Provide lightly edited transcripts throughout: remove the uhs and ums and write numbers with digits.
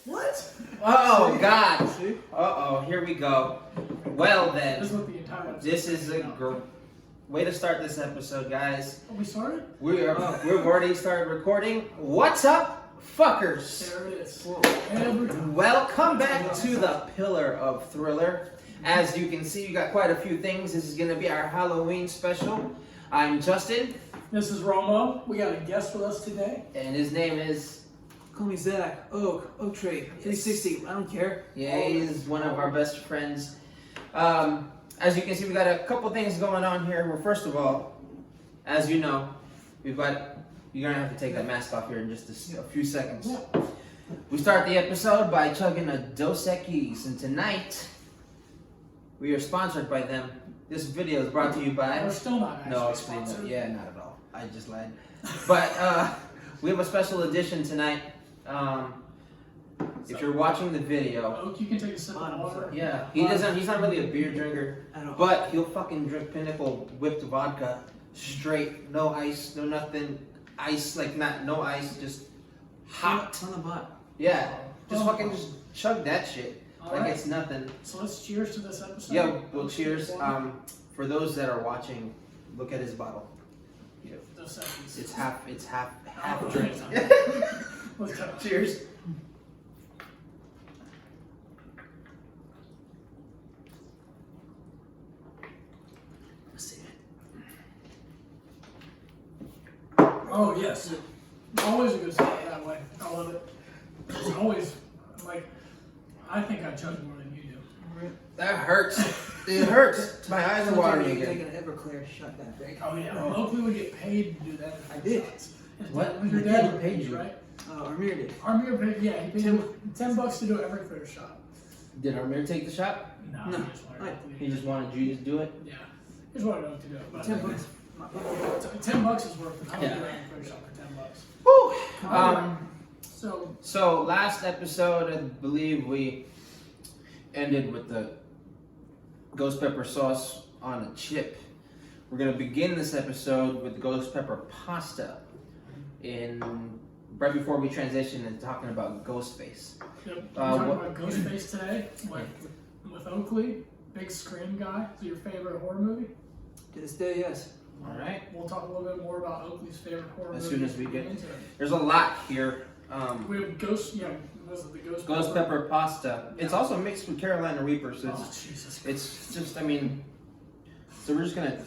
What? Oh God! Uh-oh, here we go. Well then, This is a way to start this episode, guys. We started? We've already started recording. What's up, fuckers? There it is. Welcome back to the Pillar of Thriller. As you can see, we got quite a few things. This is going to be our Halloween special. I'm Justin. This is Romo. We got a guest with us today. And his name is... Call me Zack. Oakley. 360. I don't care. Yeah, he's one of our best friends. As you can see, we got a couple things going on here. Well, first of all, as you know, you're gonna have to take that mask off here in just a few seconds. We start the episode by chugging a Dos Equis, and tonight we are sponsored by them. This video is brought to you by. We're still not actually sponsored. Yeah, not at all. I just lied. But we have a special edition tonight. If you're watching the video, Oak, you can take a sip of water. yeah, he's not really a beer drinker, but he'll fucking drink Pinnacle whipped vodka straight, no ice, no nothing, ice like no ice, just hot. On the butt. Yeah, just fucking just chug that shit like Alright. it's nothing. So let's cheers to this episode. Yeah, well, cheers. For those that are watching, look at his bottle. Dos Equis. It's half Oh, drink. Let's go. Cheers. Oh, yes. Always a good start that way. I love it. It's always, like, I think I chug more than you do. That hurts. It hurts. My eyes are watering Take again. an Everclear shot that big. Oh, yeah. Oakley would get paid to do that. I did. What? Your dad paid you, right? Amir did. Armir paid, yeah, he paid you $10 to do an Everclear shot. Did Armir take the shot? No, No. he just wanted Oakley. He just wanted you to do it? Yeah. He just wanted Oakley to do it. But $10. $10 is worth it. I would Yeah. do an Everclear shot for $10. Woo! So last episode, I believe we ended with the ghost pepper sauce on a chip. We're gonna begin this episode with the ghost pepper pasta. Right before we transition into talking about Ghostface. Yep. We're talking about Ghostface today with Oakley, big Scream guy. Is it your favorite horror movie? To this day, yes. All right. We'll talk a little bit more about Oakley's favorite horror movie. As soon as we get into it. There's a lot here. We have ghost Ghost pepper pasta. It's also mixed with Carolina Reaper, so Oh, Jesus. it's just, I mean, so we're just gonna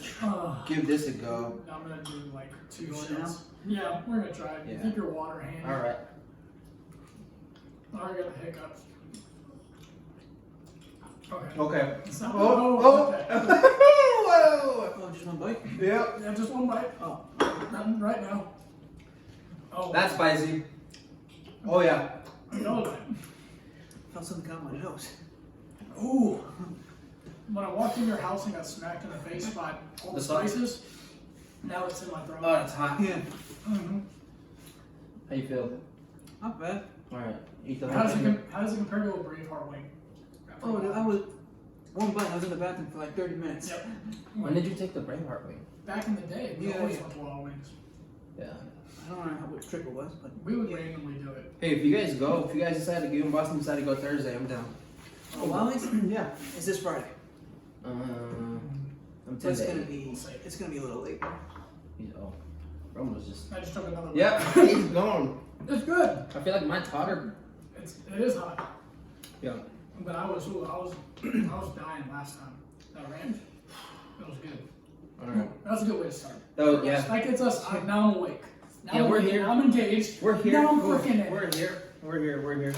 give this a go. I'm gonna do like 2 You want shots. Yeah, we're gonna try it. Yeah. Keep your water handy. All right. I got the hiccups. Okay. Okay. It's not- Oh, okay. Whoa! Oh, just one bite? Yep. Yeah, just one bite. Oh. Nothing right now. Oh, That's spicy. Oh yeah. no, that. Felt something come out my nose. Ooh. When I walked in your house and got smacked in the face by all the The sauce? spices, now it's in my throat. Oh, it's hot. Yeah. Mm-hmm. How you feel? Not bad. All right. Eat the How does whole it thing. how does it compare to a Braveheart wing? Oh, I was one bite. I was in the bathroom for like 30 minutes. Yep. When did you take the Braveheart wing? Back in the day, we Yeah, always yeah. went to Wild Wings. Yeah. I don't know what trick it was, but We would randomly do it. Hey, if you guys decide to go, and Boston decide to go Thursday, I'm down. oh, Wally's? Yeah. It's this Friday. I'm So it's 10 gonna days. be a little late. Oh, Rome was just. I just took another. Yep. He's gone. It's good. I feel like mine's hotter. It is hot. Yeah. But I was dying last time. That ranch. It was good. All right. That's a good way to start. Oh yeah. That gets us. Now I'm awake. Now Yeah, I'm we're awake. here. Now I'm engaged. We're here. Now I'm freaking in. We're here. We're here.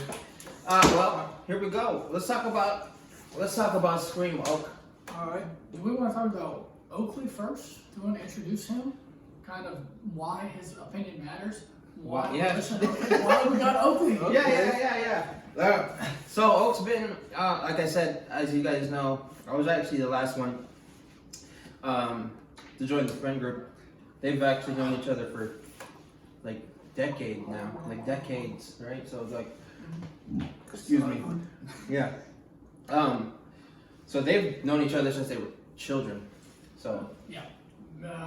Well, here we go. Let's talk about Scream, Oak. Alright. Do we want to talk about Oakley first? Do we want to introduce him? Kind of why his opinion matters? Why? Yeah. Why we got Oakley? Yeah. So Oak's been, like I said, as you guys know, I was actually the last one to join the friend group. They've actually known each other for like decades now, right? So it's like, excuse me. Yeah. So they've known each other since they were children. So. Yeah.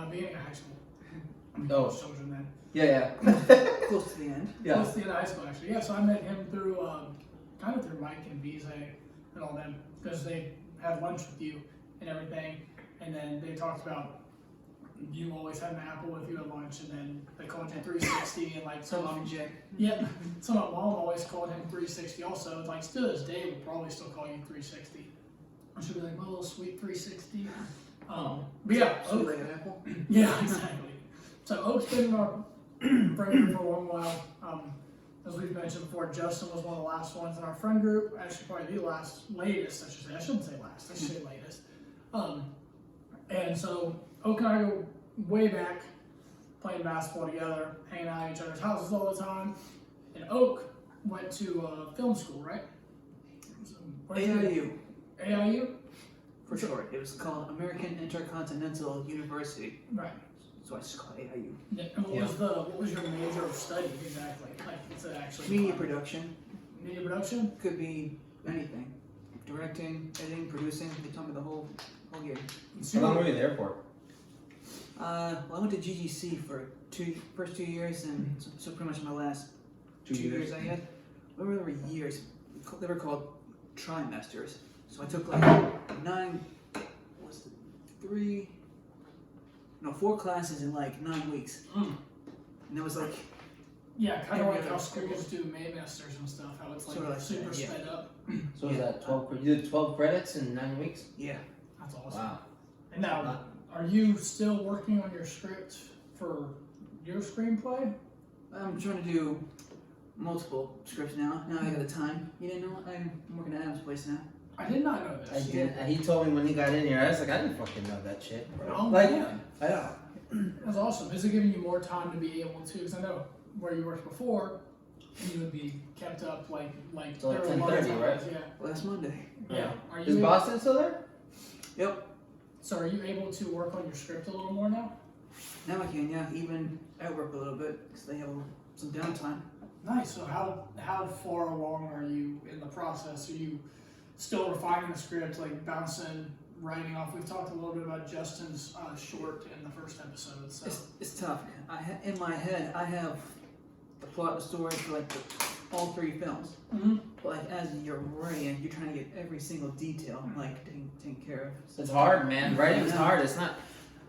Beginning of high school. Oh. Children then. Yeah. Close to the end. Yeah. Close to the end of high school, actually. Yeah, so I met him through, kind of through Mike and Vise and all them, because they had lunch with you and everything, and then they talked about you always had an apple with you at lunch, and then they called you 360, and like some of them, Jack. yeah, some of mom always called him 360 also. Like still to this day, would probably still call you 360. I should be like, my little sweet 360. But yeah, So Oak, like an apple. yeah, exactly. So Oak's been in our friend group for a long while. As we've mentioned before, Justin was one of the last ones in our friend group. Actually, probably the latest, I should say. I shouldn't say last, I should say latest. And so Oak and I go way back, playing basketball together, hanging out at each other's houses all the time. And Oak went to film school, right? AIU. AIU? For short. It was called American Intercontinental University. Right. So I just call it AIU. And what was your major of study exactly? Like, what's it actually? Media production. Media production? Could be anything. Directing, editing, producing. They taught me the whole year. How long were you there for? Well, I went to GGC for first 2 years, and so pretty much my last 2 years I had. What were the years? They were called trimesters. So I took like 4 classes in like 9 weeks. And it was like, yeah, kind of like how schools do Maymasters and stuff, how it's like Sort of like super that, yeah. sped up. So was that 12? You did 12 credits in 9 weeks? yeah. That's awesome. Wow. And now, are you still working on your script for your screenplay? I'm trying to do multiple scripts now. Now I got the time. You didn't know? I'm working at Adam's place now. I did not know I this. did. He told me when he got in here. I was like, I didn't fucking know that shit. Oh, Like, man. I know. That's awesome. Is it giving you more time to be able to? Because I know where you worked before, you would be kept up like Till like there were a lot of 10:30, times, right? Yeah. Last Monday. Yeah. Are Is you Boston still there? Yep. So are you able to work on your script a little more now? Now I can, yeah. Even at work a little bit because they have some downtime. Nice. So how far along are you in the process? Are you still refining the script, like bouncing, writing off? We've talked a little bit about Justin's short in the first episode. So It's tough. In my head, I have the plot, the story for like all 3 films. mm-hmm. But like as you're writing, you're trying to get every single detail like taken care of. It's hard, man. Writing's hard. It's not.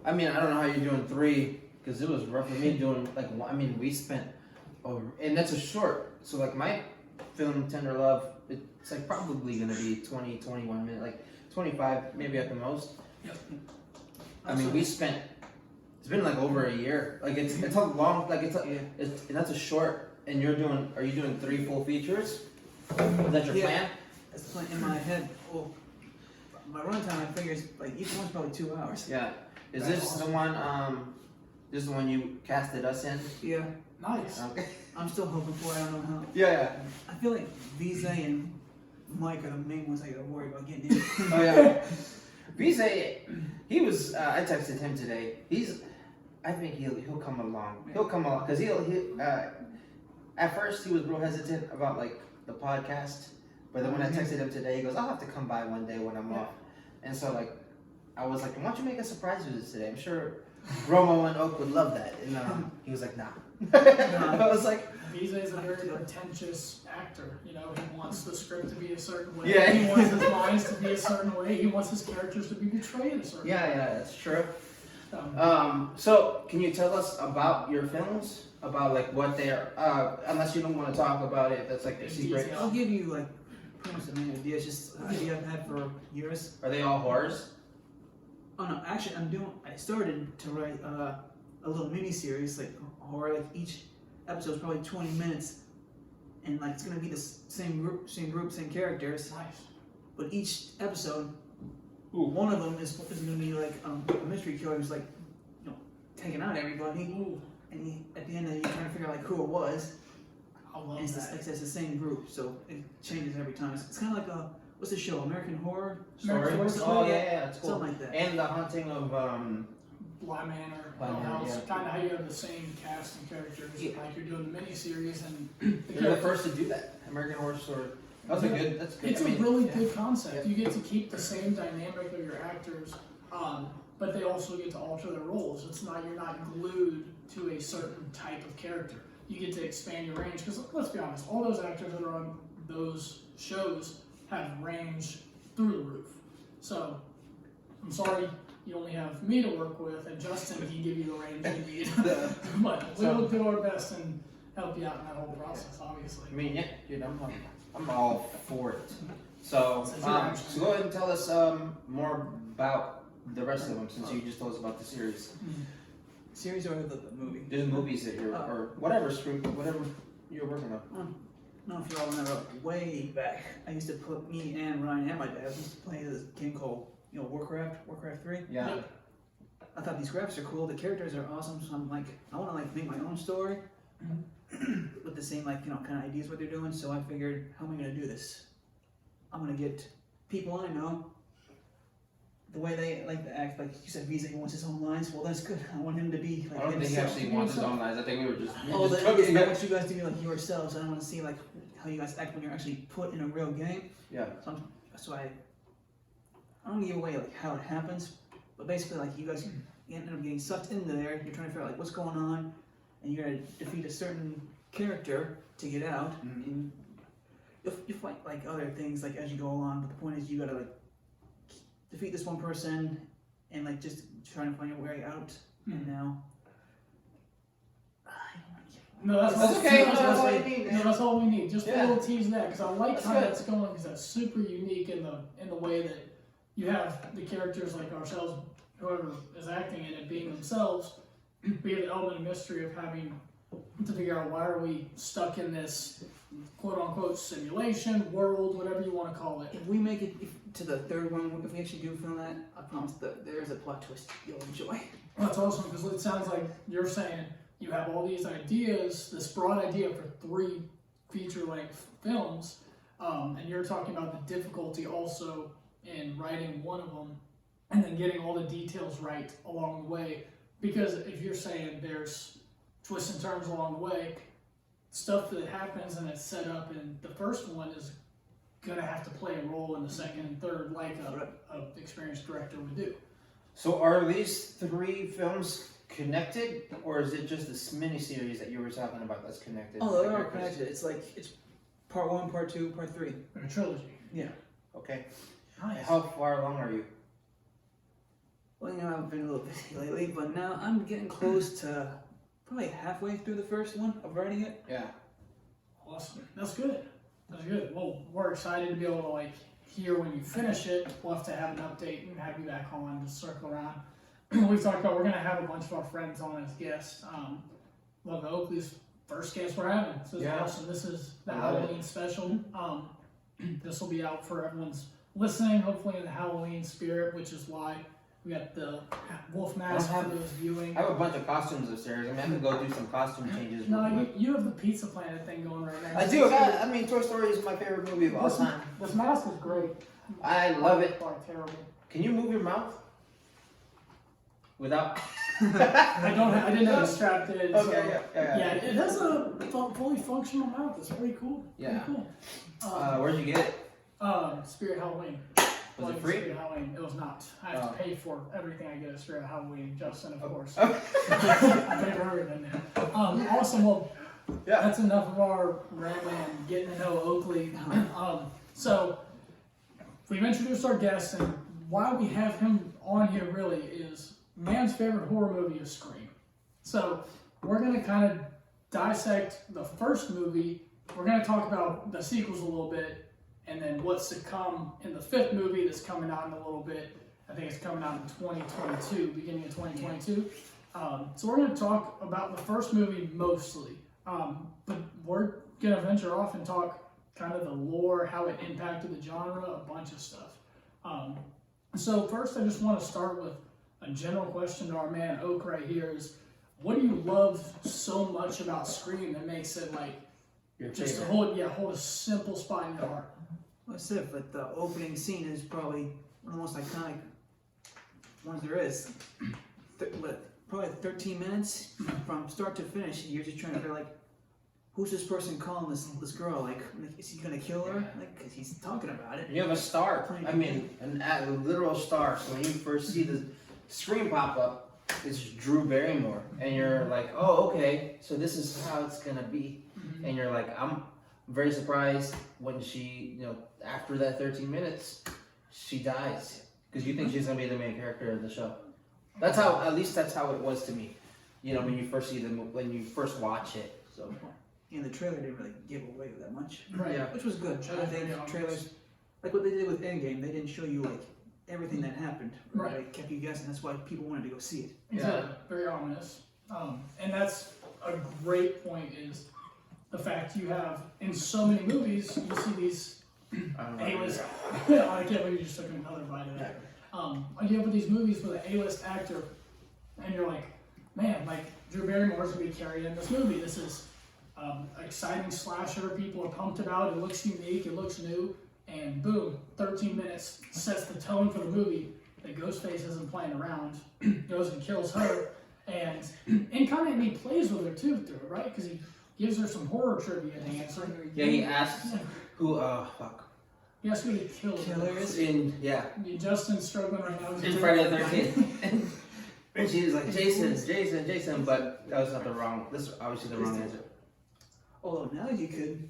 I mean, I don't know how you're doing 3 because it was rough for me doing like. I mean, we spent, and that's a short. So like my film Tender Love, it's like probably gonna be 20, 21 minutes, like 25 maybe at the most. Yep. I mean, we spent. It's been like over a year. Like it's a long. Like it's and that's a short. And are you doing 3 full features? Is that your plan? That's the plan in my head. Well, my runtime I figure is like each one's probably 2 hours. Yeah. Is That's this awesome. the one? This is the one you casted us in? Yeah. Nice. Okay. I'm still hoping for it. I don't know how. Yeah. I feel like Vise and Mike are the main ones I gotta worry about getting in. Oh yeah. Vise, he was. I texted him today. I think he'll come along. He'll come along because at first he was real hesitant about like the podcast, but then when I texted him today, he goes, "I'll have to come by one day when I'm off." And so like, I was like, "Why don't you make a surprise visit today? I'm sure Romo and Oak would love that." And he was like, "Nah." I was like, Vise is a very pretentious actor. You know, he wants the script to be a certain way. Yeah. He wants his lines to be a certain way. He wants his characters to be portrayed a certain way. yeah, that's true. So can you tell us about your films? About like what they're, unless you don't want to talk about it, that's like a secret. I'll give you like pretty much the main idea. It's just an idea I've had for years. Are they all horrors? Oh no, actually I started to write a little mini series like horror. Like each episode is probably 20 minutes, and like it's gonna be the same group, same characters. Nice. But each episode, one of them is gonna be like a mystery killer who's like, taking out everybody. Ooh, And at the end, you're trying to figure out like who it was. I love And it's that. it's the same group, so it changes every time. It's kind of like what's the show? American Horror Story? Story? Oh yeah, that's cool. Something like that. And the haunting of Bly Manor, Bly Hill Manor, House, yeah. kind of how you have the same cast and characters. Yeah. Like you're doing the miniseries and You're the first to do that. American Horror Story. That's a good. It's a really good concept. You get to keep the same dynamic of your actors, but they also get to alter their roles. You're not glued to a certain type of character. You get to expand your range because let's be honest, all those actors that are on those shows have range through the roof. So I'm sorry you only have me to work with, and Justin can give you the range you need. But we will do our best and help you out in that whole process, obviously. I mean, yeah, dude, I'm all for it. So, so go ahead and tell us more about the rest of them, since you just told us about the series. Series or the movie? The movies that you're, or whatever you're working on. I don't know if you all remember, way back, I used to put me and Ryan and my dad used to play this game called, Warcraft 3. Yeah. I thought these graphics are cool, the characters are awesome, so I'm like, I want to make my own story with the same kind of ideas what they're doing. So I figured, how am I going to do this? I'm going to get people I know, the way they like to act. Like you said, Visa wants his own lines. Well, that's good. I want him to be like. I don't think he actually wants his own lines. I think we were just. I want you guys to be like yourselves. I want to see how you guys act when you're actually put in a real game. Yeah. So that's why I don't give away how it happens, but basically you guys end up getting sucked into there. You're trying to figure out what's going on, and you're gonna defeat a certain character to get out, and you fight other things as you go along. But the point is, you gotta defeat this one person and just trying to find your way out. And now, no, that's okay. That's all you need. No, that's all we need. Just a little tease that, because I like how that's going, because that's super unique in the way that you have the characters like ourselves, whoever is acting in it, being themselves, be the element of mystery of having to figure out why are we stuck in this quote-unquote simulation world, whatever you want to call it. if we make it to the third one, if we actually do film that, I promise that there is a plot twist you'll enjoy. That's awesome, because it sounds like you're saying you have all these ideas, this broad idea for 3 feature-length films, and you're talking about the difficulty also in writing one of them, and then getting all the details right along the way. Because if you're saying there's twists and turns along the way, stuff that happens and it's set up in the first one is gonna have to play a role in the second and third, like a experienced director would do. So are these 3 films connected, or is it just this mini-series that you were talking about that's connected? Oh, they are connected. It's it's part 1, part 2, part 3. Like a trilogy. Yeah. Okay. Nice. How far along are you? Well, I've been a little busy lately, but now I'm getting close to probably halfway through the first one of writing it. Yeah. Awesome. That's good. That's good. Well, we're excited to be able to hear when you finish it. We'll have to have an update and have you back on to circle around. We've talked about we're going to have a bunch of our friends on as guests. Well, the Oakley's first guest we're having. So it's awesome. This is the Halloween special. This will be out for everyone's listening, hopefully in the Halloween spirit, which is why we got the wolf mask for those viewing. I have a bunch of costumes upstairs. I mean, I can go do some costume changes. No, you have the Pizza Planet thing going right now. I do. I mean, Toy Story is my favorite movie of all time. This mask is great. I love it. Terrible. Can you move your mouth without? I didn't have it strapped in. Okay, so, yeah. It has a fully functional mouth. It's pretty cool. Yeah. Pretty cool. Where'd you get it? Spirit Halloween. Was it free? Spirit Halloween. It was not. I have to pay for everything I get at Spirit Halloween. Justin, of course. Okay. I pay for everything now. Awesome. Well, Yeah. that's enough of our rambling and getting to know Oakley. So we've introduced our guest, and why we have him on here really is man's favorite horror movie is Scream. So we're going to kind of dissect the first movie. We're going to talk about the sequels a little bit, and then what's to come in the 5th movie that's coming out in a little bit. I think it's coming out in 2022, beginning of 2022. So we're going to talk about the first movie mostly, but we're going to venture off and talk kind of the lore, how it impacted the genre, a bunch of stuff. So first I just want to start with a general question to our man Oak right here is, what do you love so much about Scream that makes it Your just favorite. hold a simple spot in your heart? Well, I said, but the opening scene is probably one of the most iconic ones there is. Probably 13 minutes from start to finish. You're just trying to figure who's this person calling this girl? Like, is he gonna kill her? Like, cause he's talking about it. You have a star. I mean, a literal star. So when you first see the screen pop up, it's Drew Barrymore, and you're like, oh, okay, so this is how it's gonna be. And you're like, I'm very surprised when she, after that 13 minutes, she dies because you think she's gonna be the main character of the show. That's how, at least that's how it was to me. When you first see when you first watch it. So. And the trailer didn't really give away that much. Right. Yeah. Which was good. I think trailers, like what they did with Endgame, they didn't show you like everything that happened. Right. They kept you guessing. That's why people wanted to go see it. Exactly. Very ominous. And that's a great point is the fact you have in so many movies you see these A-list. I can't believe you just took another bite of that. You have these movies with an A-list actor, and you're like, man, like Drew Barrymore's gonna be carrying this movie. This is exciting slasher. People are pumped about. It looks unique. It looks new. And boom, 13 minutes sets the tone for the movie. That Ghostface isn't playing around. Goes and kills her, and he plays with her too through it, right? Because he gives her some horror trivia to answer. Yeah, he asks who. Fuck. He asks who to kill. Killers. Justin's struggling right now. In Friday the 13th. And she's like, Jason, but that was not the wrong. This is obviously the wrong answer. Although now you could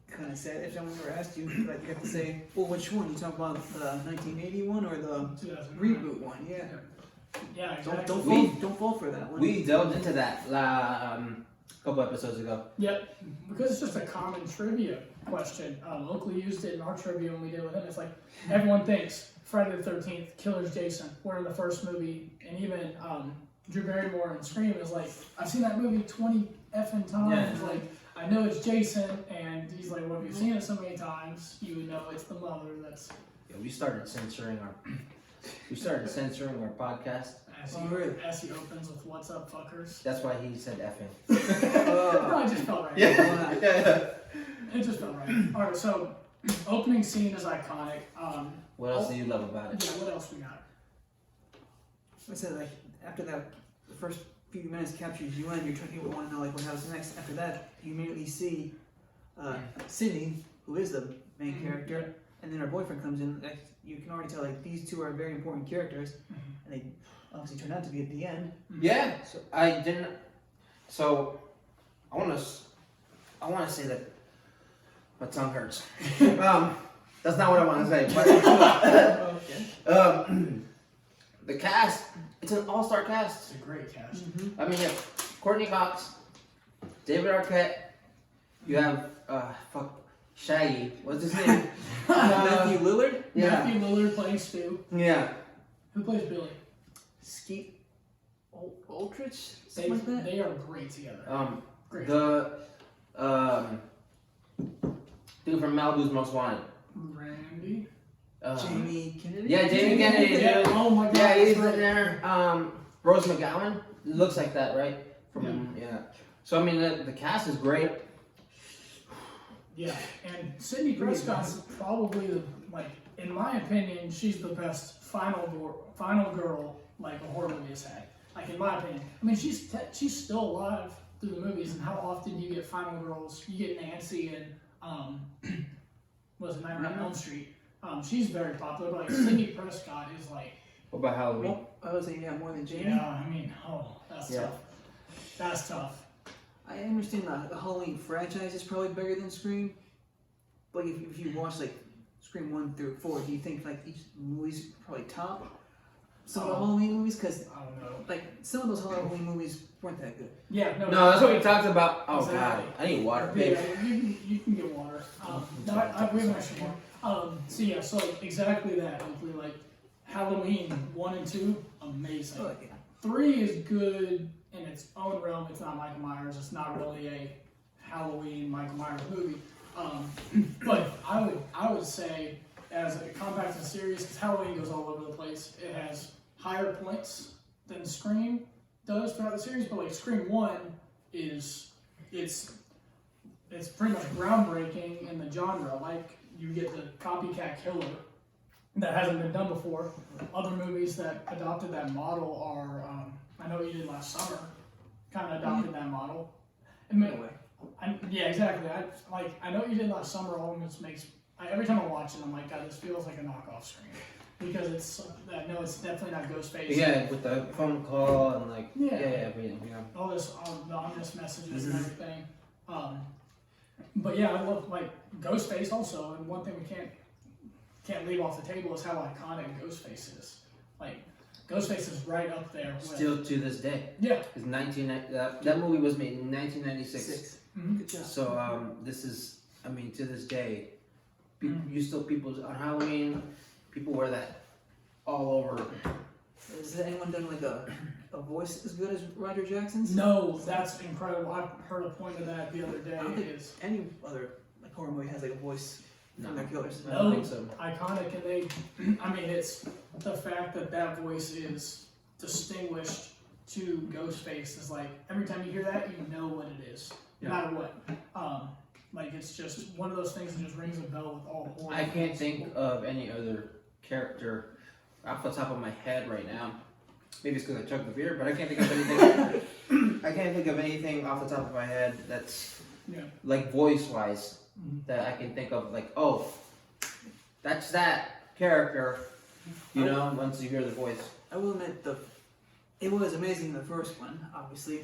kind of say, if someone ever asked you, like you have to say, well, which one? You talk about the 1981 or the reboot one? Yeah. Yeah, exactly. Don't fall for that one. We delved into that a couple episodes ago. Yep, because it's just a common trivia question. Oakley used it in our trivia when we did with him. It's like everyone thinks Friday the 13th, Killer's Jason. We're in the first movie, and even Drew Barrymore in Scream is like, I've seen that movie 20 effing times. Yeah. Like, I know it's Jason, and he's like, well, if you've seen it so many times, you would know it's the mother that's. Yeah, we started censoring our podcast. As he opens with "What's up, fuckers." That's why he said effing. No, it just felt right. Yeah. It just felt right. All right, so opening scene is iconic. What else do you love about it? Yeah, what else we got? I said, like, after that, the first few minutes captures you in, you want to know, like, what happens next. After that, you immediately see Sydney, who is the main character, and then her boyfriend comes in. Like, you can already tell, like, these two are very important characters, and they obviously turn out to be at the end. Yeah. So I didn't. So I want to say that my tongue hurts. That's not what I want to say. But the cast, it's an all-star cast. It's a great cast. I mean, you have Courtney Cox, David Arquette. You have Shaggy. What's his name? Matthew Lillard? Yeah. Matthew Lillard playing Stu. Yeah. Who plays Billy? Skeet Ulrich? Something like that? They are great together. Great. The dude from Malibu's Most Wanted. Randy. Jamie Kennedy? Yeah, Jamie Kennedy. Yeah. Oh my God. Yeah, he's right in there. Rose McGowan. Looks like that, right? Yeah. So I mean, the cast is great. Yeah, and Sidney Prescott's probably in my opinion, she's the best final girl like a horror movie has had. Like in my opinion, I mean she's still alive through the movies, and how often do you get final girls? You get Nancy and was it Nightmare on Elm Street? She's very popular, but like Sidney Prescott is like. What about Halloween? Well, I was saying, more than Jamie. Yeah, I mean, that's tough. That's tough. I understand the Halloween franchise is probably bigger than Scream, but if you watch like Scream 1 through 4, do you think like each movie's probably top some of the Halloween movies? Because I don't know. Like some of those Halloween movies weren't that good. Yeah, no, that's what we talked about. Oh Exactly. God, I need water. Yeah, you can get water. We have extra more. So like exactly that. Hopefully, like Halloween 1 and 2, amazing. Oh, yeah. 3 is good in its own realm. It's not Michael Myers. It's not really a Halloween Michael Myers movie. But I would say as a compact series, because Halloween goes all over the place. It has higher points than Scream does throughout the series. But like Scream 1 it's pretty much groundbreaking in the genre. Like you get the copycat killer that hasn't been done before. Other movies that adopted that model are, I Know What You Did Last Summer, kind of adopted that model. Yeah, exactly. I know what you did last summer. Almost makes every time I watch it, I'm like, God, this feels like a knockoff screen because I know it's definitely not Ghostface. Yeah, with the phone call and like everything. Yeah. All the ominous messages and everything. But yeah, I love like Ghostface also, and one thing we can't leave off the table is how iconic Ghostface is. Like Ghostface is right up there. Still to this day. Yeah. Because that movie was made in 1996. Mm-hmm. Good job. So this is, I mean, to this day, people on Halloween, people wear that all over. Has anyone done like a voice as good as Roger Jackson's? No, that's incredible. I heard a point of that the other day. I don't think any other like horror movie has like a voice from their killers. I don't think so. Iconic, and it's the fact that voice is distinguished to Ghostface is like every time you hear that, you know what it is, no matter what. Like it's just one of those things that just rings a bell with all horror. I can't think of any other character off the top of my head right now. Maybe it's because I chugged the beer, but I can't think of anything. I can't think of anything off the top of my head that's like voice-wise that I can think of. Like, oh, that's that character. You know, once you hear the voice. I will admit it was amazing the first one, obviously.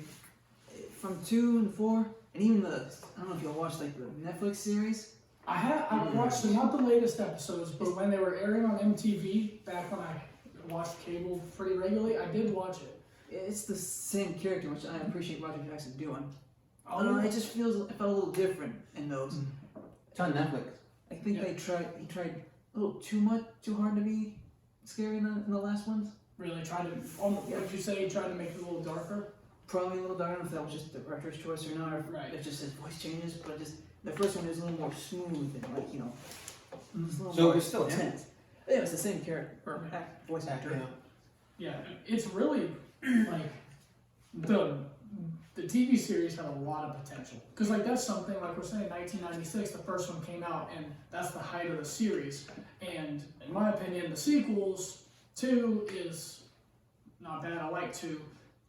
From 2 and 4, and even I don't know if you'll watch like the Netflix series. I watched not the latest episodes, but when they were airing on MTV back when I watched cable pretty regularly, I did watch it. It's the same character, which I appreciate Roger Jackson doing. Oh, It just it felt a little different in those. It's on Netflix. I think he tried a little too hard to be scary in the last ones. Really tried to. What did you say? He tried to make it a little darker. Probably a little darker. I don't know if that was just the director's choice or not, or if just his voice changes. But just the first one is a little more smooth and like it's a little So more it's still him? intense. Yeah, it's the same character or voice actor. Yeah, it's really like the TV series had a lot of potential because like that's something like we're saying 1996 the first one came out and that's the height of the series, and in my opinion the sequels 2 is not bad. I like 2.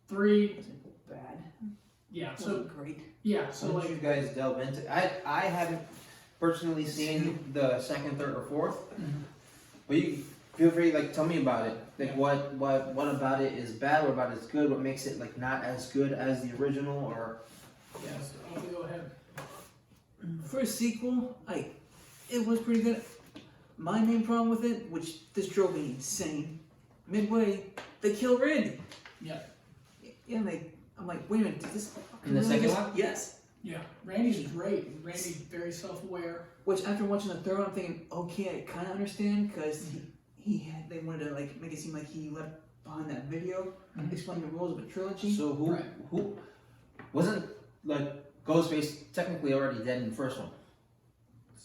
3 Wasn't bad. Yeah, so Wasn't great. yeah, so Once like you guys delve into, I haven't personally seen the second, third, or fourth, but you feel free tell me about it. Like what about it is bad? What about it is good? What makes it like not as good as the original? Or yes, I'll go ahead. First sequel, it was pretty good. My main problem with it, which this drove me insane, midway they kill Randy. Yeah. Yeah, I'm like, wait a minute, did this in the second one? Yes. Yeah, Randy's great. Randy's very self-aware. Which after watching the third one, I'm thinking, okay, I kind of understand because they wanted to make it seem like he left behind that video explaining the rules of a trilogy. So who wasn't Ghostface technically already dead in the first one?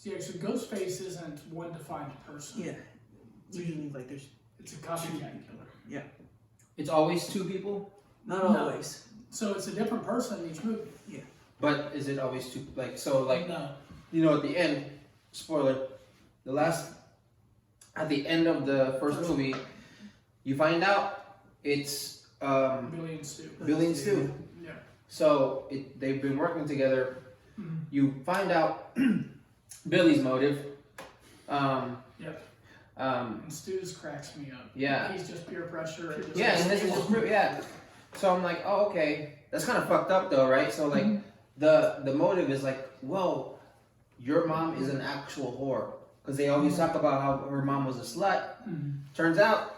Yeah, so Ghostface isn't one defined person. Yeah. Usually It's a copycat killer. Yeah. It's always two people. Not No. always. So it's a different person in each movie. Yeah. But is it always two? No. At the end, spoiler, at the end of the first movie, you find out it's Billy and Stu. Billy and Stu. Yeah. So they've been working together. You find out Billy's motive. Yep. And Stu's cracks me up. Yeah. He's just peer pressure. And Yeah, and this is just So I'm like, oh, okay, that's kind of fucked up though, right? So the motive is well, your mom is an actual whore because they always talk about how her mom was a slut. Turns out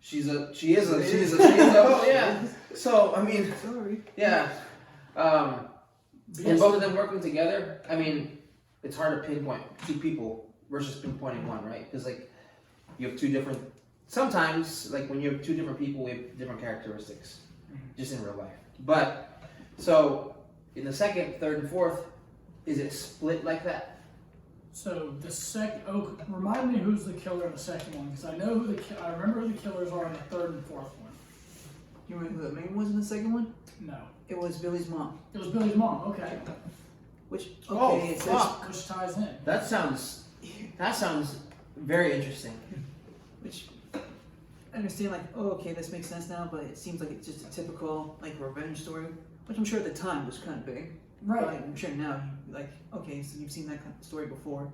she is a whore. Yeah. So I mean, Sorry. yeah. And both of them working together. I mean, it's hard to pinpoint two people versus pinpointing one, right? Because you have two different. Sometimes, when you have two different people with different characteristics, just in real life. But so in the second, third, and fourth, is it split like that? So the remind me who's the killer in the second one because I know I remember who the killers are in the third and fourth one. You remember who the main was in the second one? No. It was Billy's mom. It was Billy's mom. Okay. Which fuck. Which ties in. That sounds very interesting. Which I understand, okay, this makes sense now, but it seems like it's just a typical revenge story, which I'm sure at the time was kind of big. Right. Like, I'm sure now, like, okay, so you've seen that kind of story before.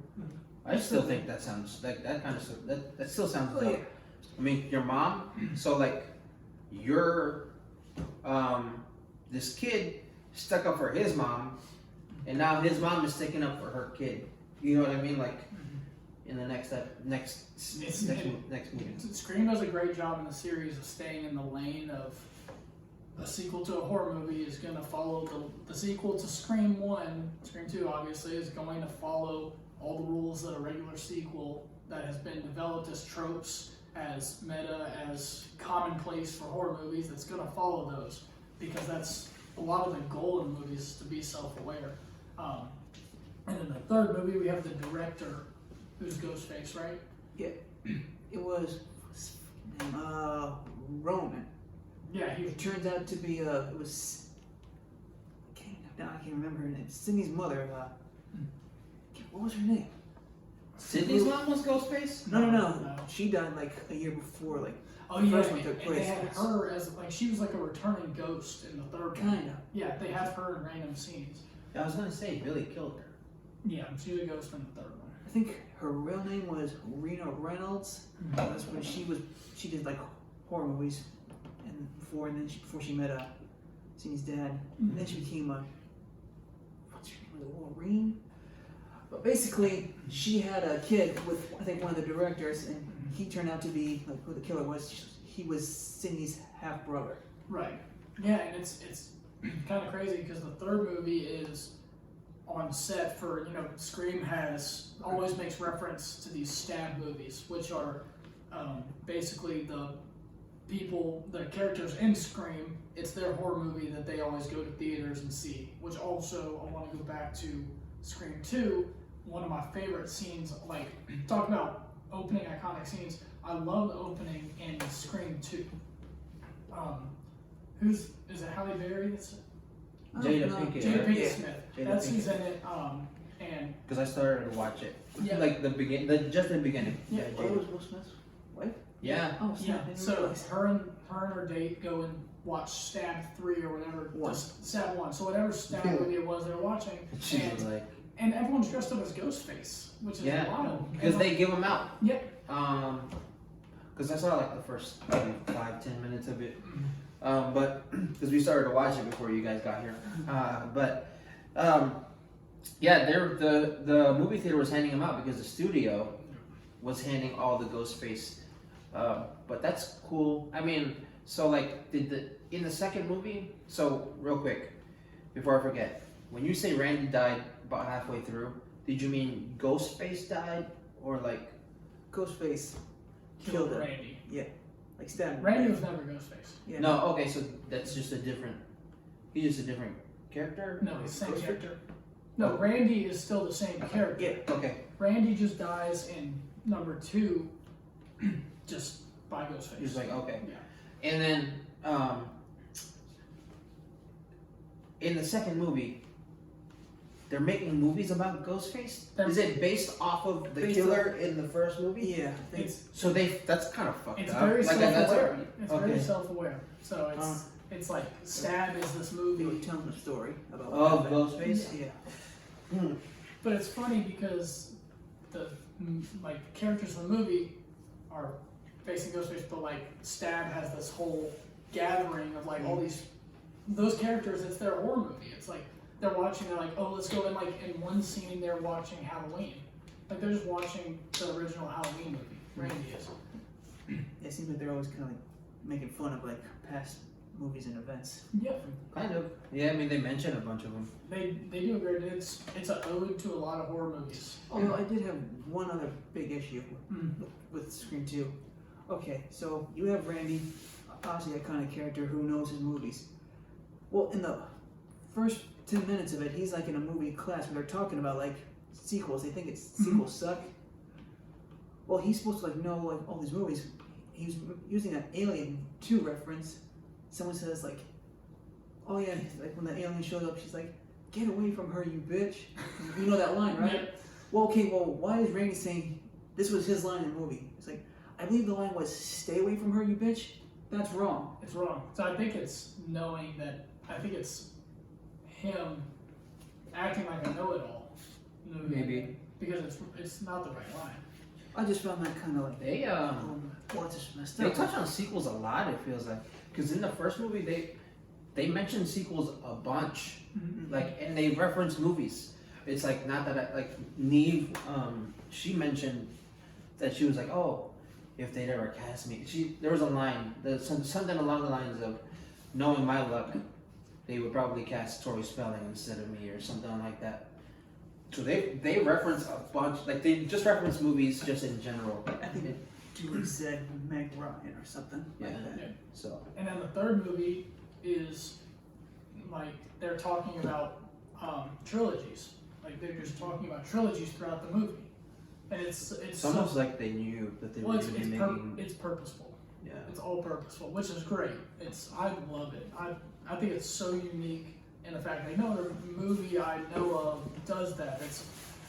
I still think that sounds like that kind of stuff. That still sounds Oh, dope. yeah. I mean, your mom. So like, your this kid stuck up for his mom, and now his mom is sticking up for her kid. You know what I mean? Like, in the next movie. Scream does a great job in the series of staying in the lane of a sequel to a horror movie is going to follow the sequel to Scream 1. Scream 2 obviously is going to follow all the rules that a regular sequel that has been developed as tropes, as meta, as commonplace for horror movies, that's going to follow those, because that's a lot of the goal in movies, to be self-aware. And in the third movie we have the director, who's Ghostface, right? Yeah, it was Roman. Yeah, It turns out to be it was I can't remember her name. Sydney's mother. What was her name? Sydney's mom was Ghostface? No. She died like a year before, like Oh the yeah, first one took and they place. had her as like she was like a returning ghost in the third one. Kinda. Yeah, they have her in random scenes. I was gonna say Billy killed her. Yeah, she's a ghost in the third one. I think her real name was Rena Reynolds. That's when she did like horror movies, and before she met Sydney's dad, and then she became what's her name? Was it Maureen? But basically, she had a kid with I think one of the directors, and he turned out to be like who the killer was. He was Sydney's half brother. Right. Yeah, and it's kind of crazy because the third movie is on set for, Scream always makes reference to these stab movies, which are basically the characters in Scream, it's their horror movie that they always go to theaters and see, which also, I want to go back to Scream 2, one of my favorite scenes, like, talk about opening iconic scenes, I love the opening in Scream 2. Is it Halle Berry? Jada No. Pinkett. Jada right? Pinkett Yeah. Smith. Jada That's Pinkett. who's in it, and Because I started to watch it. Yeah. Like just the beginning. Yeah. Oh, it was Will Smith's wife. Yeah. Oh, snap! yeah, I didn't so realize. her and her date go and watch Stab 3 or whatever. One. Just Stab 1. So whatever Stab movie it was they're watching, She was and, like, and everyone's dressed up as Ghostface, which is yeah, wild. because they give them out. Yep. Because I saw like the first maybe 5-10 minutes of it. But because we started to watch it before you guys got here. Yeah, the movie theater was handing them out because the studio was handing all the Ghostface. But that's cool. I mean, so like, in the second movie? So real quick, before I forget, when you say Randy died about halfway through, did you mean Ghostface died or like? Ghostface Killed killed him. Randy. Like stabbed him. Randy was never Ghostface. Yeah. No, okay, so that's just a different. He's just a different character. No, it's the same Ghostface? character. No, Randy is still the same character. Yeah. Okay. Randy just dies in number 2, just by Ghostface. He's like, okay. Yeah. And then in the second movie, they're making movies about Ghostface. Is it based off of the Based killer in the first movie? Yeah. It's That's kind of fucked It's up. very Like, self-aware. It's okay. very self-aware. So it's like Stab is this They movie, were telling the story about Of Ghostface? Yeah. but it's funny because the characters in the movie are facing Ghostface, but like Stab has this whole gathering of like all those characters. It's their horror movie. It's like they're watching. They're like, oh, let's go. And like in one scene, they're watching Halloween. Like they're just watching the original Halloween movie. Randy is. It seems like they're always kind of like making fun of like past movies and events. Yep. Kind of. Yeah, I mean they mentioned a bunch of them. They do a great. It's an ode to a lot of horror movies. Although I did have one other big issue Mm. with Scream 2. Okay, so you have Randy, obviously a kind of character who knows his movies. Well, in the first 10 minutes of it, he's like in a movie class where they're talking about like sequels. They think sequels suck. Well, he's supposed to like know like all these movies. He was using an Alien 2 reference. Someone says like, oh yeah, like when the alien shows up, she's like, get away from her, you bitch. You know that line, right? Yep. Well, okay, why is Randy saying this was his line in the movie? It's like, I believe the line was, stay away from her, you bitch. That's wrong. It's wrong. So I think it's knowing that, I think it's him acting like a know-it-all movie. Maybe. Because it's not the right line. I just found that kind of like They well, it's just messed they up. touch on sequels a lot. It feels like because in the first movie they mentioned sequels a bunch, like and they reference movies. It's like not that like Neve, she mentioned that she was like, oh, if they'd ever cast me, there was a line, something along the lines of, knowing my luck, they would probably cast Tori Spelling instead of me or something like that. So they reference a bunch, like they just reference movies just in general. I think Julie said Meg Ryan or something like that. Yeah. So And then the third movie is like they're talking about trilogies. Like they're just talking about trilogies throughout the movie, and it's almost like they knew that they were well, going to be making. it's purposeful. Yeah. It's all purposeful, which is great. I love it. I think it's so unique in the fact that no other movie I know of does that. It's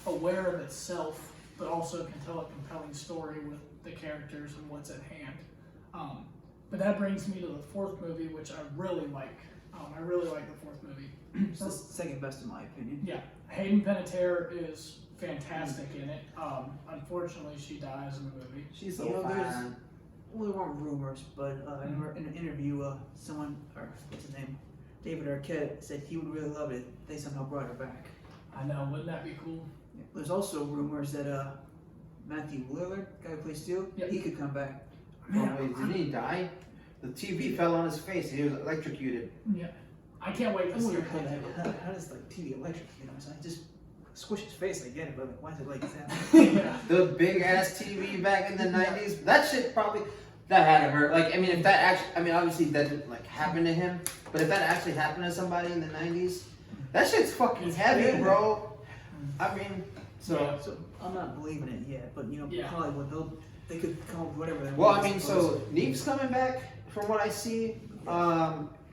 aware of itself, but also can tell a compelling story with the characters and what's at hand. But that brings me to the fourth movie, which I really like. I really like the fourth movie. It's the second best in my opinion. Yeah, Hayden Panettiere is fantastic in it. Unfortunately, she dies in the movie. She's You so know, there's- fine. Well, there weren't rumors, but I remember in an interview, someone, or what's his name, David Arquette, said he would really love it if they somehow brought her back. I know, wouldn't that be cool? There's also rumors that Matthew Lillard, guy who plays Steel, Yep. he could come back. Oh wait, didn't he die? The TV fell on his face. He was electrocuted. Yeah, I can't wait I to see wonder her. how does like TV electrocute him? So I just squish his face, I get it, but like, why is it like that? Yeah. The big ass TV back in the 90s. That shit probably that had to hurt. Like I mean, if that actually, I mean, obviously that didn't like happen to him, but if that actually happened to somebody in the 90s, that shit's fucking heavy, bro. I mean, so. Yeah. So I'm not believing it yet, but you know, Yeah. Hollywood, they could come up with whatever they want. Well, I mean, so Neve's coming back from what I see.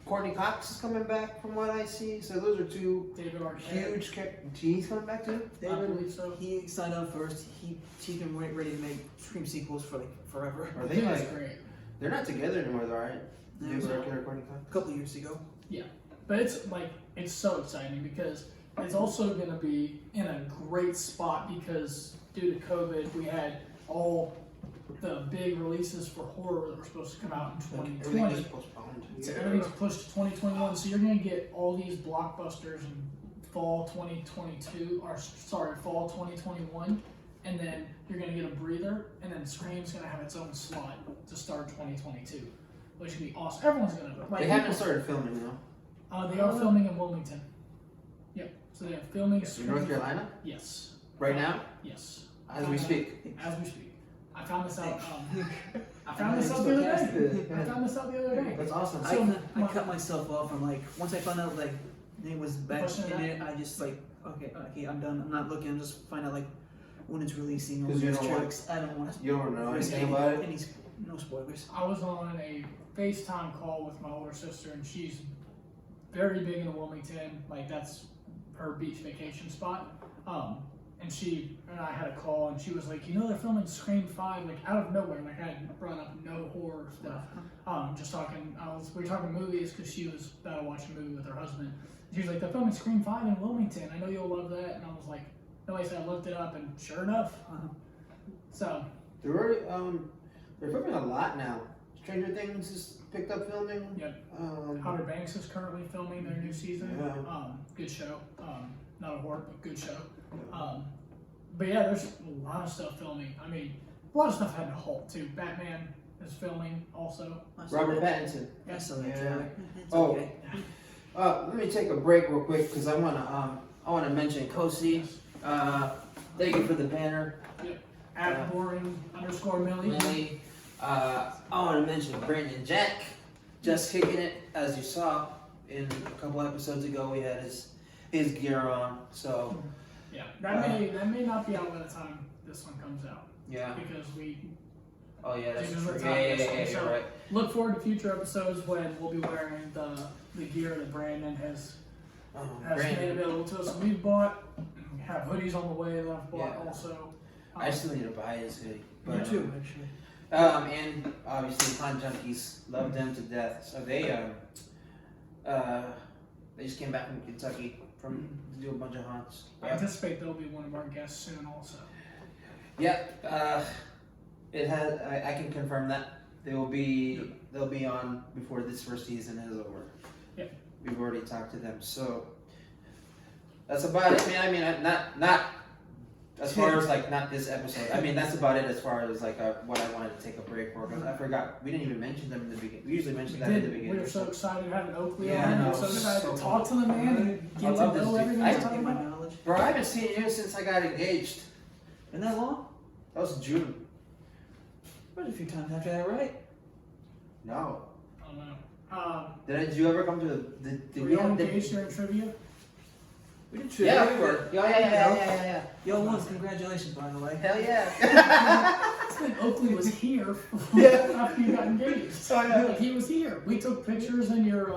Courtney Cox is coming back from what I see. So those are two David Arquette. huge. He's coming back too. I believe so. He signed up first. He can ready to make Scream sequels for like forever. Are I they think it's like? great. They're not together anymore, though, right? No, David so- Arquette or Courtney Cox. A couple years ago. But it's like it's so exciting because it's also going to be in a great spot because due to COVID, we had all the big releases for horror that were supposed to come out in Everything 2020. is postponed. So everything's pushed to 2021. So you're going to get all these blockbusters in fall 2022, or sorry, fall 2021, and then you're going to get a breather, and then Scream's going to have its own slot to start 2022, which would be awesome. Everyone's going to They haven't started filming though. They are filming in Wilmington. Yep. So they are filming In North Carolina, Yes. right now, Yes. as we speak. As we speak. I found this out. I found this out the other day. I found this out the other day. That's awesome. So- I cut myself off from like once I found out like name was back Pushing in it it. I just like okay, I'm done. I'm not looking. I'm just find out like when it's releasing. 'Cause you All don't these want- tracks. I don't want to. You don't know anything about it. Any no spoilers. I was on a FaceTime call with my older sister, and she's very big in Wilmington. Like that's her beach vacation spot. And she and I had a call, and she was like, you know, they're filming Scream 5, like out of nowhere. Like I had brought up no horror stuff. Just talking. We were talking movies because she was about to watch a movie with her husband. She was like, they're filming Scream 5 in Wilmington. I know you'll love that. And I was like, no, I said I looked it up, and sure enough. So They're already, they're filming a lot now. Stranger Things just picked up filming. Yep. Um, Outer Banks is currently filming their new season. Yeah. Good show. Not a horror, but good show. But yeah, there's a lot of stuff filming. I mean, a lot of stuff had to halt too. Batman is filming also. Robert Pattinson. I saw that Yeah. trailer. It's Oh. okay. Let me take a break real quick because I wanna mention Kosi. Thank you for the banner, At boring_Millie. Millie. I want to mention Brandon Jack, just kicking it. As you saw in a couple episodes ago, we had his gear on. So Yeah, that may not be out by the time this one comes out yeah. because we Oh yeah, that's This is true. the Yeah, time. you're So- right. look forward to future episodes when we'll be wearing the gear that Brandon has made Brandon, available to us. We've bought, we have hoodies on the way that I've bought Yeah. also. I still need to buy his hoodie. But, Me too, actually. And obviously Con Junkies love them to death. So they just came back from Kentucky to do a bunch of haunts. I anticipate they'll be one of our guests soon also. Yeah, it has. I can confirm that they'll be on before this first season is over. Yeah, we've already talked to them, so that's about it, man. I mean, not as far as like not this episode. I mean, that's about it as far as like what I wanted to take a break for. Because I forgot we didn't even mention them in the beginning. We usually mention that in the beginning. We were so excited to have an Oakley Yeah, on. I know. We're so excited to talk to the man and get to love this know dude. everything I he's talking my about. knowledge. Bro, I haven't seen you since I got engaged. Been that long? That was June. But a few times after that, right? No. I don't know. Did you ever come to did Were we you all have engaged during trivia? We did Yeah, we were. Yeah. Y'all won. Congratulations, by the way. Hell yeah. Oakley was here Yeah. after you got engaged. Oh, yeah. Like, he was here. We took pictures in your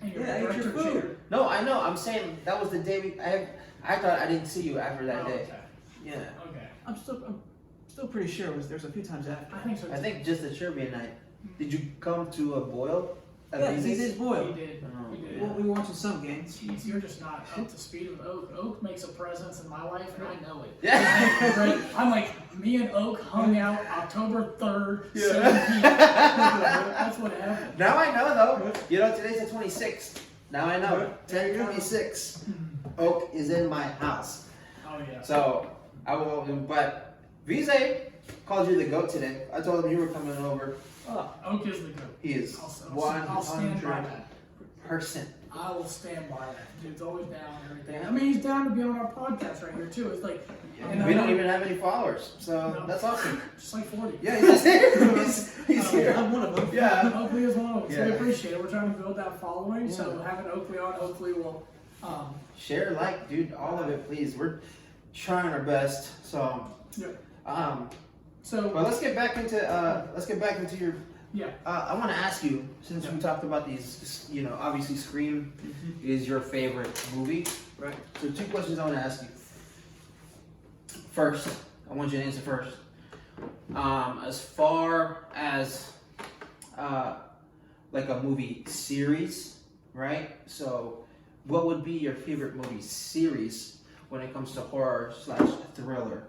Yeah, ate your director food. chair. No, I know. I'm saying that was the day I thought I didn't see you after that Oh, day. okay. Yeah. Okay. I'm still pretty sure there's a few times after. I think so. I too. think just the trivia night. Did you come to a boil? At Yeah, Reese's? he did He boil. did. Oh, He did. Well, we were watching some games. Jeez, you're just not up to speed with Oak. Oak makes a presence in my life, and I know it. Yeah. Right? I'm like, me and Oak hung out October 3rd, Yeah. 7 p.m. That's what happened. Now I know though. You know today's the 26th. Now I know. There you go. 10:26. Oak is in my house. Oh, yeah. So I will. But Vise called you the goat today. I told him you were coming over. Oh, Oak is the goat. He is I'll stand by 100%. that. I will stand by that. Dude's always down and everything. I mean, he's down to be on our podcast right here, too. It's like, We don't even have any followers, so No. that's awesome. just like 40. Yeah, he's here. He's here. I'm one of them. Yeah. Oakley is one of them. So we Yeah. appreciate it. We're trying to build that following. So Yeah. having Oakley on, hopefully will. Share, like, dude, all of it, please. We're trying our best. So, Yeah. So but let's get back into your. yeah. I want to ask you, since we talked about these, you know, obviously Scream is your favorite movie, Right. So 2 questions I want to ask you. First, I want you to answer first. As far as like a movie series, right? So, what would be your favorite movie series when it comes to horror / thriller?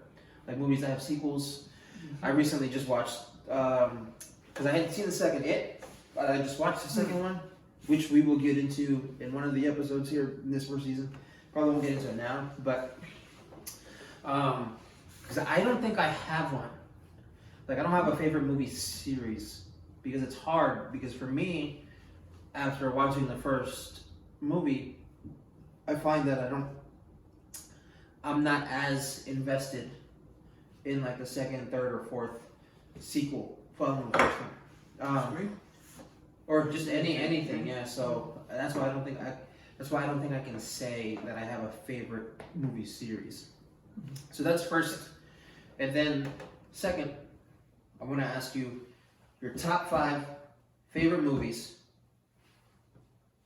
Like movies that have sequels. I recently just watched, because I hadn't seen the second It, but I just watched the second one, which we will get into in one of the episodes here in this first season. Probably won't get into it now, but because I don't think I have one. Like I don't have a favorite movie series because it's hard. Because for me, after watching the first movie, I find that I'm not as invested in like the second, third, or fourth sequel following the first one. Or just anything, yeah. So that's why I don't think I can say that I have a favorite movie series. So that's first, and then second, I want to ask you your top 5 favorite movies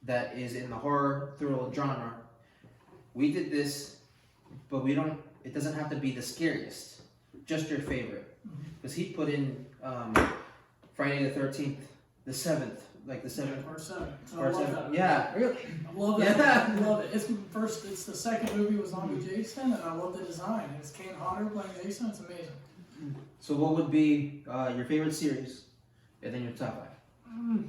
that is in the horror thriller genre. We did this, but it doesn't have to be the scariest, just your favorite. Because he put in Friday the 13th, the 7th, like the 7th. Part 7. So I Part love 7. that. Yeah, really. I love it. Yeah. I love it. It's the second movie with zombie Jason, and I love the design. It's Kane Hodder playing Jason. It's amazing. So what would be your favorite series, and then your top 5?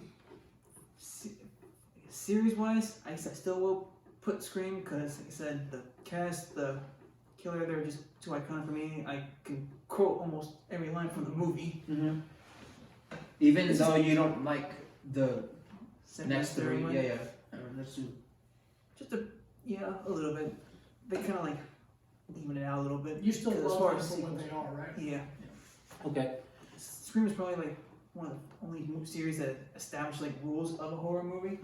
Series wise, I guess I still will put Scream because, like I said, the cast, the killer, they're just too iconic for me. I can quote almost every line from the movie. Mm-hmm. Even though you don't like the Second next and third 3, one. yeah. Next 2. Just a little bit. They kind of like even it out a little bit. You still 'Cause as love far them as for what sequels. they are, right? Yeah. Okay. Scream is probably like one of the only series that established like rules of a horror movie,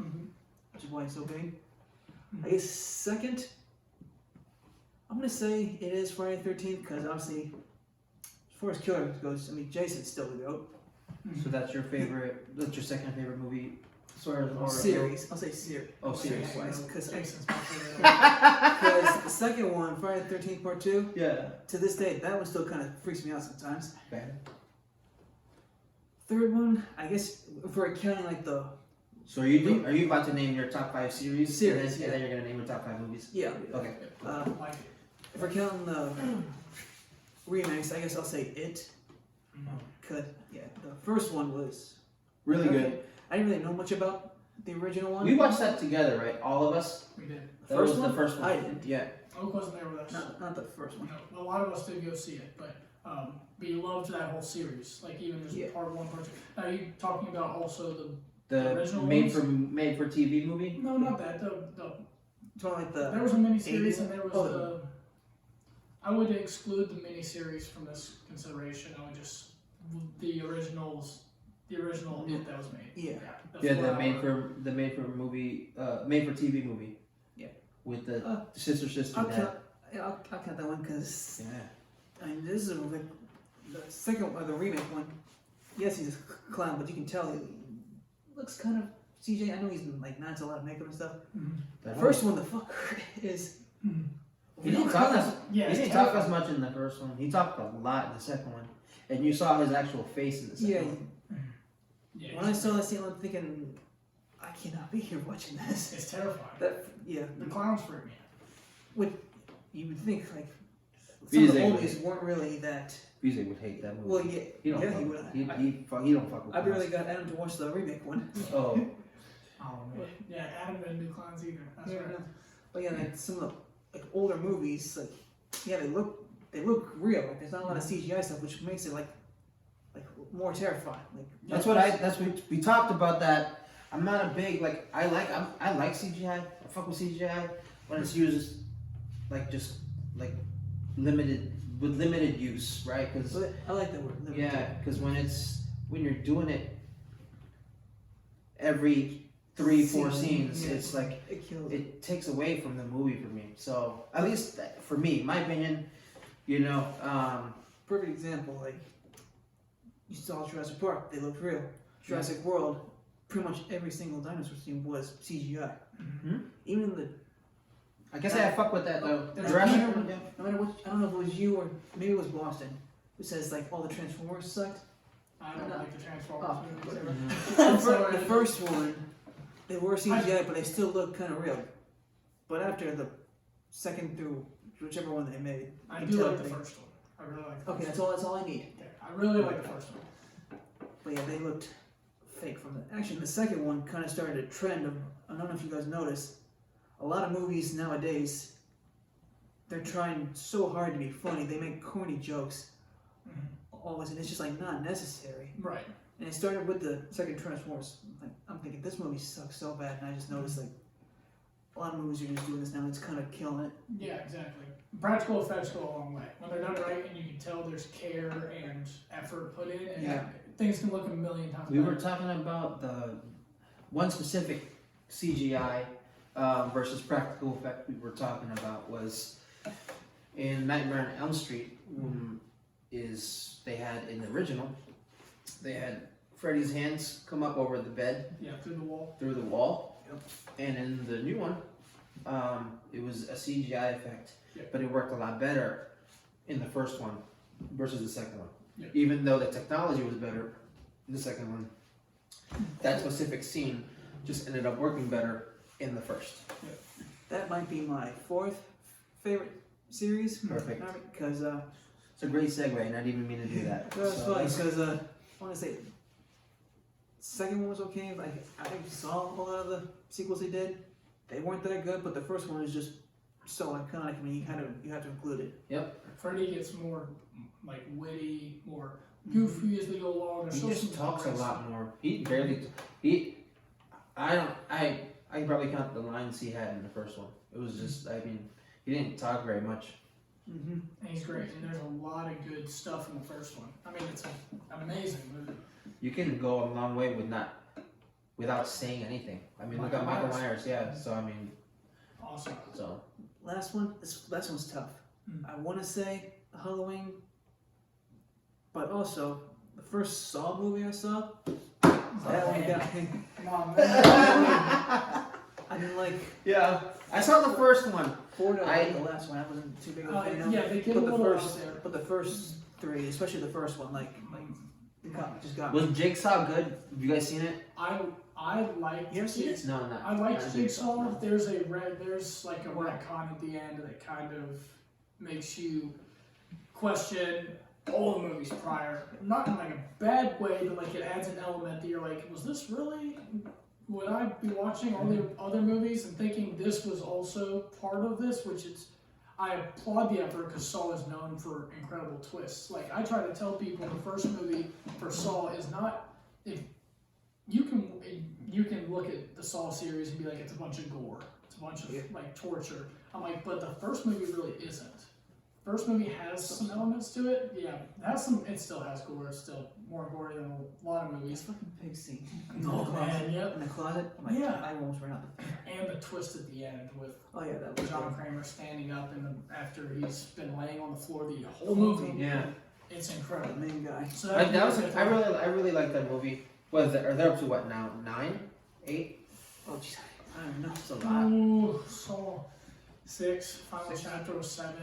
which is why it's so big. I guess second, I'm gonna say it is Friday the 13th because obviously, as far as killer goes, I mean Jason's still the goat. So that's your favorite. That's your second favorite movie. As far as horror. Series, I'll say series. Oh, series. wise, because Jason's my favorite. the second one, Friday the 13th Part 2, Yeah. to this day, that one still kind of freaks me out sometimes. Okay. Third one, I guess if we're counting like the So are you about to name your top 5 series? Series, and then you're gonna name your top 5 movies. Yeah. Okay. Like it. If we're counting the remakes, I guess I'll say It. Cause the first one was Really okay. good. I didn't really know much about the original one. We watched that together, right? All of us. We did. That First was one? the first one. I didn't. Yeah. Oak wasn't there with us. Not the first one. No, a lot of us did go see it, but we loved that whole series. Like even just part 1, part 2. Now are you talking about also the original made ones? for TV movie? No, not that. So like the There was a miniseries 80s? and there was Oh. I would exclude the miniseries from this consideration. I would just the original It that was made. Yeah. Yeah, the made for movie, made for TV movie. Yeah. With the sister I'll dad. count that one because Yeah. I mean this is like the second or the remake one. Yes, he's a clown, but you can tell he looks kind of CJ. I know he's like not a lot of makeup and stuff. The first one, the fucker is. He didn't talk as Yeah, he it's didn't talk as terrifying. much in the first one. He talked a lot in the second one, and you saw his actual face in the second Yeah. one. Yeah, When I saw that scene, I'm thinking, I cannot be here watching this. it's terrifying. The The clowns freak me out. you would think like some Because of the they- oldies weren't really that. Vizek would hate that movie. Well, yeah, he don't yeah, fuck he with- would. he don't fuck with I clowns. barely got Adam to watch the remake one. Oh, Oh man. Yeah, Adam didn't do clowns either. That's Yeah, right. no. But yeah, like some of the like older movies, like they look real. Like there's not a lot of CGI stuff, which makes it like more terrifying. Like that's what we talked about that. I'm not a big I like CGI. I fuck with CGI when it's used just limited use, right? Because so I like that word. limited. yeah, because when you're doing it every 3-4 scenes, yeah. it's like It kills. it takes away from the movie for me. So at least for me, my opinion, Perfect example, like you saw Jurassic Park, they looked real. Jurassic World, pretty much every single dinosaur scene was CGI. Mhm. Even the I guess I fuck with that though. no Jurassic matter, World, yeah. no matter what, I don't know if it was you or maybe it was Boston, who says like all the Transformers sucked. I don't No. like the Transformers Oh, movies whatever. ever. The, the first one, they were CGI, but they still looked kind of real. But after the second through whichever one they made, I you do tell like the they- first one. I really like the Okay, first that's all I need. one. Yeah, I really like the first one. But yeah, they looked fake from the. Actually, the second one kind of started a trend of. I don't know if you guys noticed. A lot of movies nowadays, they're trying so hard to be funny. They make corny jokes always, and it's just like not necessary. Right. And it started with the second Transformers. Like, I'm thinking this movie sucks so bad, and I just noticed like a lot of movies are just doing this now. And it's kind of killing it. Yeah, exactly. Practical effects go a long way. When they're done right and you can tell there's care and effort put in, and Yeah. things can look a million times We better. were talking about the one specific CGI versus practical effect we were talking about was in Nightmare on Elm Street. They had in the original, they had Freddy's hands come up over the bed Yeah, through the wall. through the wall, and in the new one, it was a CGI effect, but it worked a lot better in the first one versus the second one. Yeah. Even though the technology was better in the second one, that specific scene just ended up working better in the first. That might be my fourth favorite series. Perfect. Because It's a great segue, and I didn't even mean to do that. that's So funny because I want to say second one was okay. Like I saw a lot of the sequels they did. They weren't that good, but the first one is just so iconic. I mean, you have to include it. Freddy gets more like witty, more goofy as we go along. There's He still just some talks a hilarious lot more. I can probably count the lines he had in the first one. It was just, he didn't talk very much. Mm-hmm. And he's great. And there's a lot of good stuff in the first one. I mean, it's an amazing movie. You can go a long way without saying anything. I mean, look at Michael Myers, yeah. So Awesome. Last one. This last one's tough. I want to say Halloween, but also the first Saw movie I saw. That one got me. Come on, man. I didn't like yeah, I saw the first one. Ford. I like the last one. I wasn't too big of a fan of. Yeah, they get a But the little first, out there. but the first three, especially the first one, just got me. Was Jigsaw good? Have you guys seen it? I I like. You ever seen it? No, not. I like not Jigsaw. no. There's like a retcon at the end that kind of makes you question all the movies prior. Not in like a bad way, but like it adds an element that you're like, was this really? Would I be watching all the other movies and thinking this was also part of this? Which is, I applaud the effort because Saw is known for incredible twists. Like I try to tell people, the first movie for Saw is not if you can look at the Saw series and be like, it's a bunch of gore, it's a bunch of like torture. I'm like, but the first movie really isn't. First movie has some elements to it. Yeah, it has some. It still has gore. It's still more gory than a lot of This movies. fucking pig scene. Oh man, yep. In the closet. I'm like, Yeah. I almost ran out. And the twist at the end with Oh yeah, that was John Kramer standing up after he's been laying on the floor the whole movie. Yeah. It's the incredible. main guy. So Like, that was. I really like that movie. What is it? Are they up to what now? 9, 8? Oh jeez, I don't know. It's a lot. Ooh, Saw 6, final 6. chapter was 7,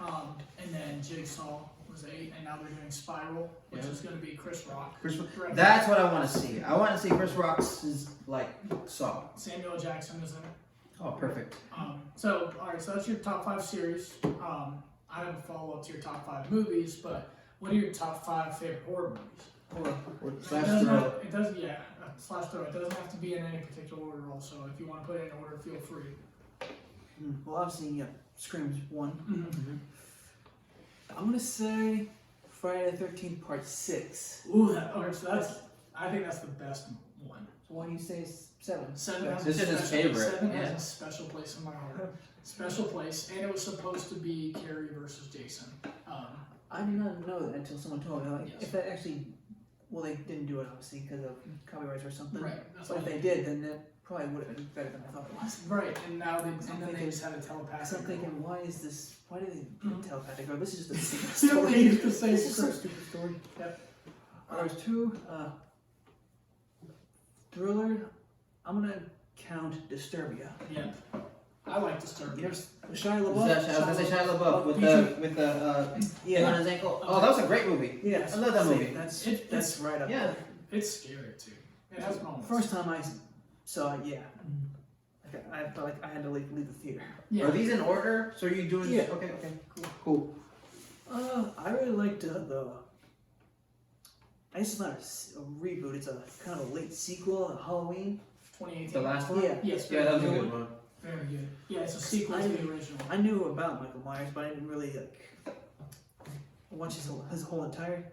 and then Jigsaw was 8, and now they're doing Spiral, which Yeah. is going to be Chris Rock. That's what I want to see. I want to see Chris Rock's like Saw. Samuel Jackson is in it. Oh, perfect. So, alright, so that's your top 5 series. I have a follow up to your top 5 movies, but what are your top 5 favorite horror movies? Slash It doesn't throw. have, it does, yeah, slash throw. It doesn't have to be in any particular order. Also, if you want to put it in order, feel free. Well, obviously, yeah, Scream's 1. Mm-hmm. I'm gonna say Friday the 13th Part 6. Ooh, okay, so I think that's the best one. So why do you say 7? 7 has This a is his special, favorite, 7 has yeah. a special place in my heart. Special place, and it was supposed to be Carrie versus Jason. I did not know that until someone told me. Like, Yes. if that actually, well, they didn't do it obviously because of copyrights or something. Right. That's But if what they did, then that probably would have been better than I thought it was. Right, and now they thinking- just had a telepathic. So I'm thinking, why is this? Why do they do telepathic? Or this is just a stupid Still story. use the same This is a script. stupid story. Yep. There's 2. Thriller. I'm gonna count Disturbia. Yep. I like Disturbed. You know, Shia I was LaBeouf. gonna say Shia LaBeouf with the thing Yeah. on his ankle. Oh, that was a great movie. Yeah, I love that movie. That's right up Yeah. there. It's scary too. It has moments. First time I saw it, yeah. Okay, I felt like I had to leave the theater. Yeah. Are these in order? So are you doing? Yeah. Okay. Cool. I really liked the. I guess it's not a reboot. It's a kind of a late sequel, a Halloween. 2018. The last one. Yeah. Yes. Yeah, that was a very good one. Very good. Yeah, it's a sequel to the original. I knew about Michael Myers, but I didn't really watch his whole entire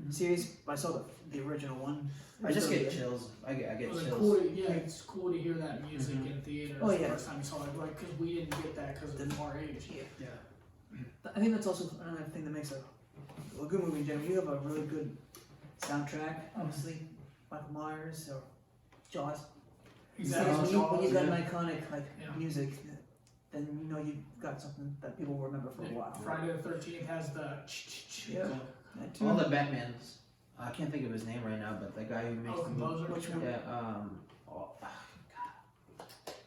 series. But I saw the original one. I just get chills. I get It was chills. cool to, yeah, it's cool to hear that music Mhm. in theaters Oh, the yeah. first time you saw it, like, because we didn't get that because of our age. Yeah. I think that's also another thing that makes a good movie in general. You have a really good soundtrack, obviously. Michael Myers or Jaws. Exactly. When you got yeah. an iconic Yeah. music, then you know you've got something that people will remember for a while. Friday the 13th has the Yeah. That too. All the Batmans. I can't think of his name right now, but the guy who makes the movie. composer. Which one? Yeah.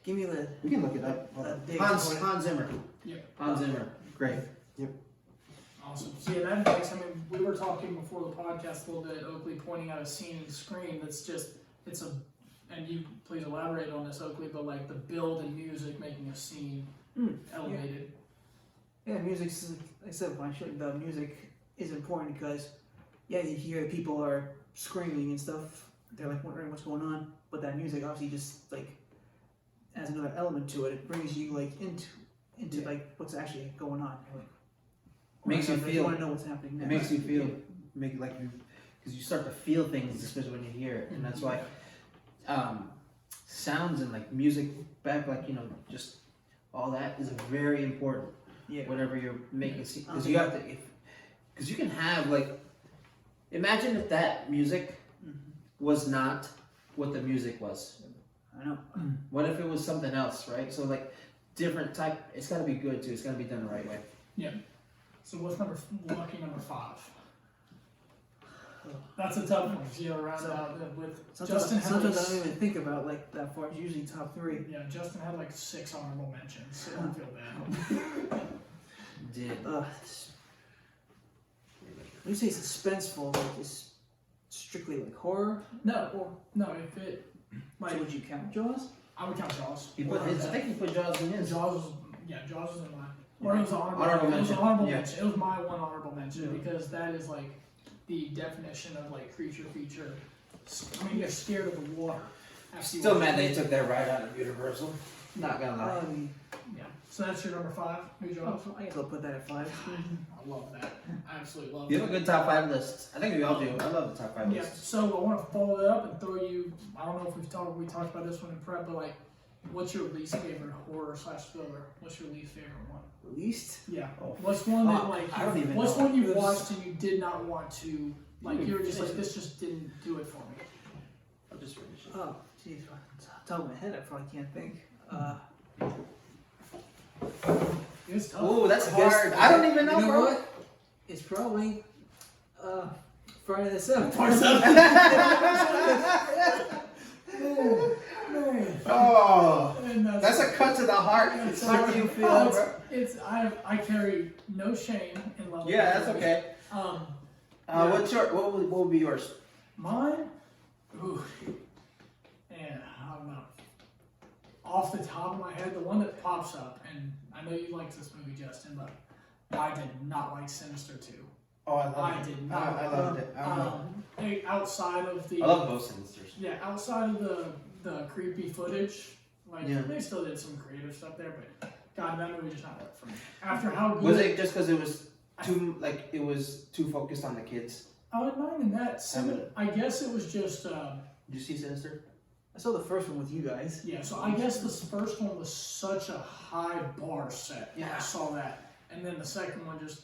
Give me the We can look it up. date. Hans Zimmer. Yeah. Hans Zimmer. Great. Awesome. So yeah, that makes, I mean, we were talking before the podcast a little bit, Oakley pointing out a scene in the screen that's just, it's a, and you please elaborate on this, Oakley, but like the build and music making a scene elevated. Yeah, music's like I said, when I showed the music is important because yeah, you hear people are screaming and stuff. They're like wondering what's going on, but that music obviously just like adds another element to it. It brings you like into like what's actually going on. You're like, Makes you feel. want to know what's happening It next. makes you feel, make like you, because you start to feel things, especially when you hear it, and that's why sounds and like music back, like just all that is very important. Yeah. Whatever you're making, because you have to, because you can have like, imagine if that music was not what the music was. I know. What if it was something else, right? So like different type. It's got to be good too. It's got to be done the right way. Yeah. So what's lucky number 5? That's a tough one. So, round out with Justin had Sometimes like, I don't even think about like that far. It's usually top 3. yeah, Justin had like 6 honorable mentions, so don't feel bad. Did When you say suspenseful, like it's strictly like horror. No, if it Like, So would you count Jaws? I would count Jaws. He put his, I think he put Jaws in his. Jaws was, Jaws was in mine. Or it was an honorable, Honorable it was an mention. honorable Yeah. mention. It was my one honorable mention Yeah. because that is like the definition of like creature feature. I mean, you're scared of the water. after you Still watch mad it. they took that ride out of Universal. Not gonna lie. Yeah. So that's your number 5, New Jaws. I guess I'll put that at 5. I love that. I absolutely love You that. have a good top 5 list. I think we all do. I love the top 5 Yeah, list. so I want to follow that up and throw you. I don't know if we talked about this one in prep, but like, what's your least favorite horror / thriller? What's your least favorite one? Least? Yeah. Oh, What's one that like? I don't even what's know. one you watched and you did not want to? Like you were just like, this just didn't do it for me. I'll just finish it. Oh, jeez. Top of my head, I probably can't think. It's tough. Oh, that's I guess- hard. I don't even know, you know bro. what? It's probably Friday the 7th. Man. Oh, And that's a cut to the heart. That's How do you feel, Oh, bro? it's I carry no shame in love. Yeah, that's okay. What's your what would be yours? Mine? Ooh. Man, I don't know. Off the top of my head, the one that pops up, and I know you liked this movie, Justin, but I did not like Sinister 2. Oh, I loved I it. did not. I loved it. Hey, outside of the I love both Sinisters. yeah, outside of the creepy footage, like Yeah. they still did some creative stuff there, but God, that movie just not work for me. After how good Was it just because it was too focused on the kids? I would mind in that. I guess it was just. Did you see Sinister? I saw the first one with you guys. Yeah, so I guess this first one was such a high bar set. When I Yeah. saw that, and then the second one just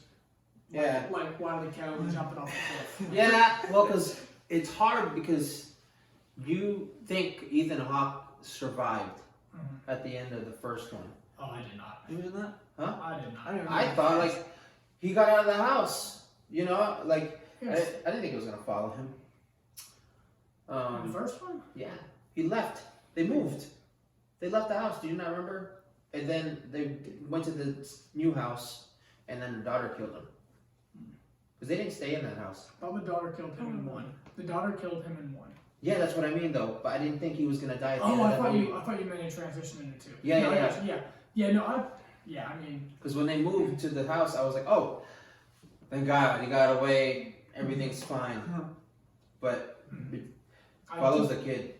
Yeah. like Wile E. Coyote jumping off the cliff. Yeah, well, because it's hard because you think Ethan Hawke survived Mhm. at the end of the first one. Oh, I did not. You was in that? Huh? I did not. I don't I thought like he got out of the house. You know, like Yes. I didn't think it was gonna follow him. The first one? Yeah, he left. They moved. They left the house. Do you not remember? And then they went to the new house, and then the daughter killed him. Because they didn't stay in that house. I thought the daughter killed him in one. The daughter killed him in one. Yeah, that's what I mean though. But I didn't think he was gonna die at the Oh, end I of that thought movie. you meant in transition into two. Yeah, No, yeah, I got you. Yeah. No, I mean, Because when they moved to the house, I was like, oh, thank God, he got away. Everything's fine. But it I follows do- the kid.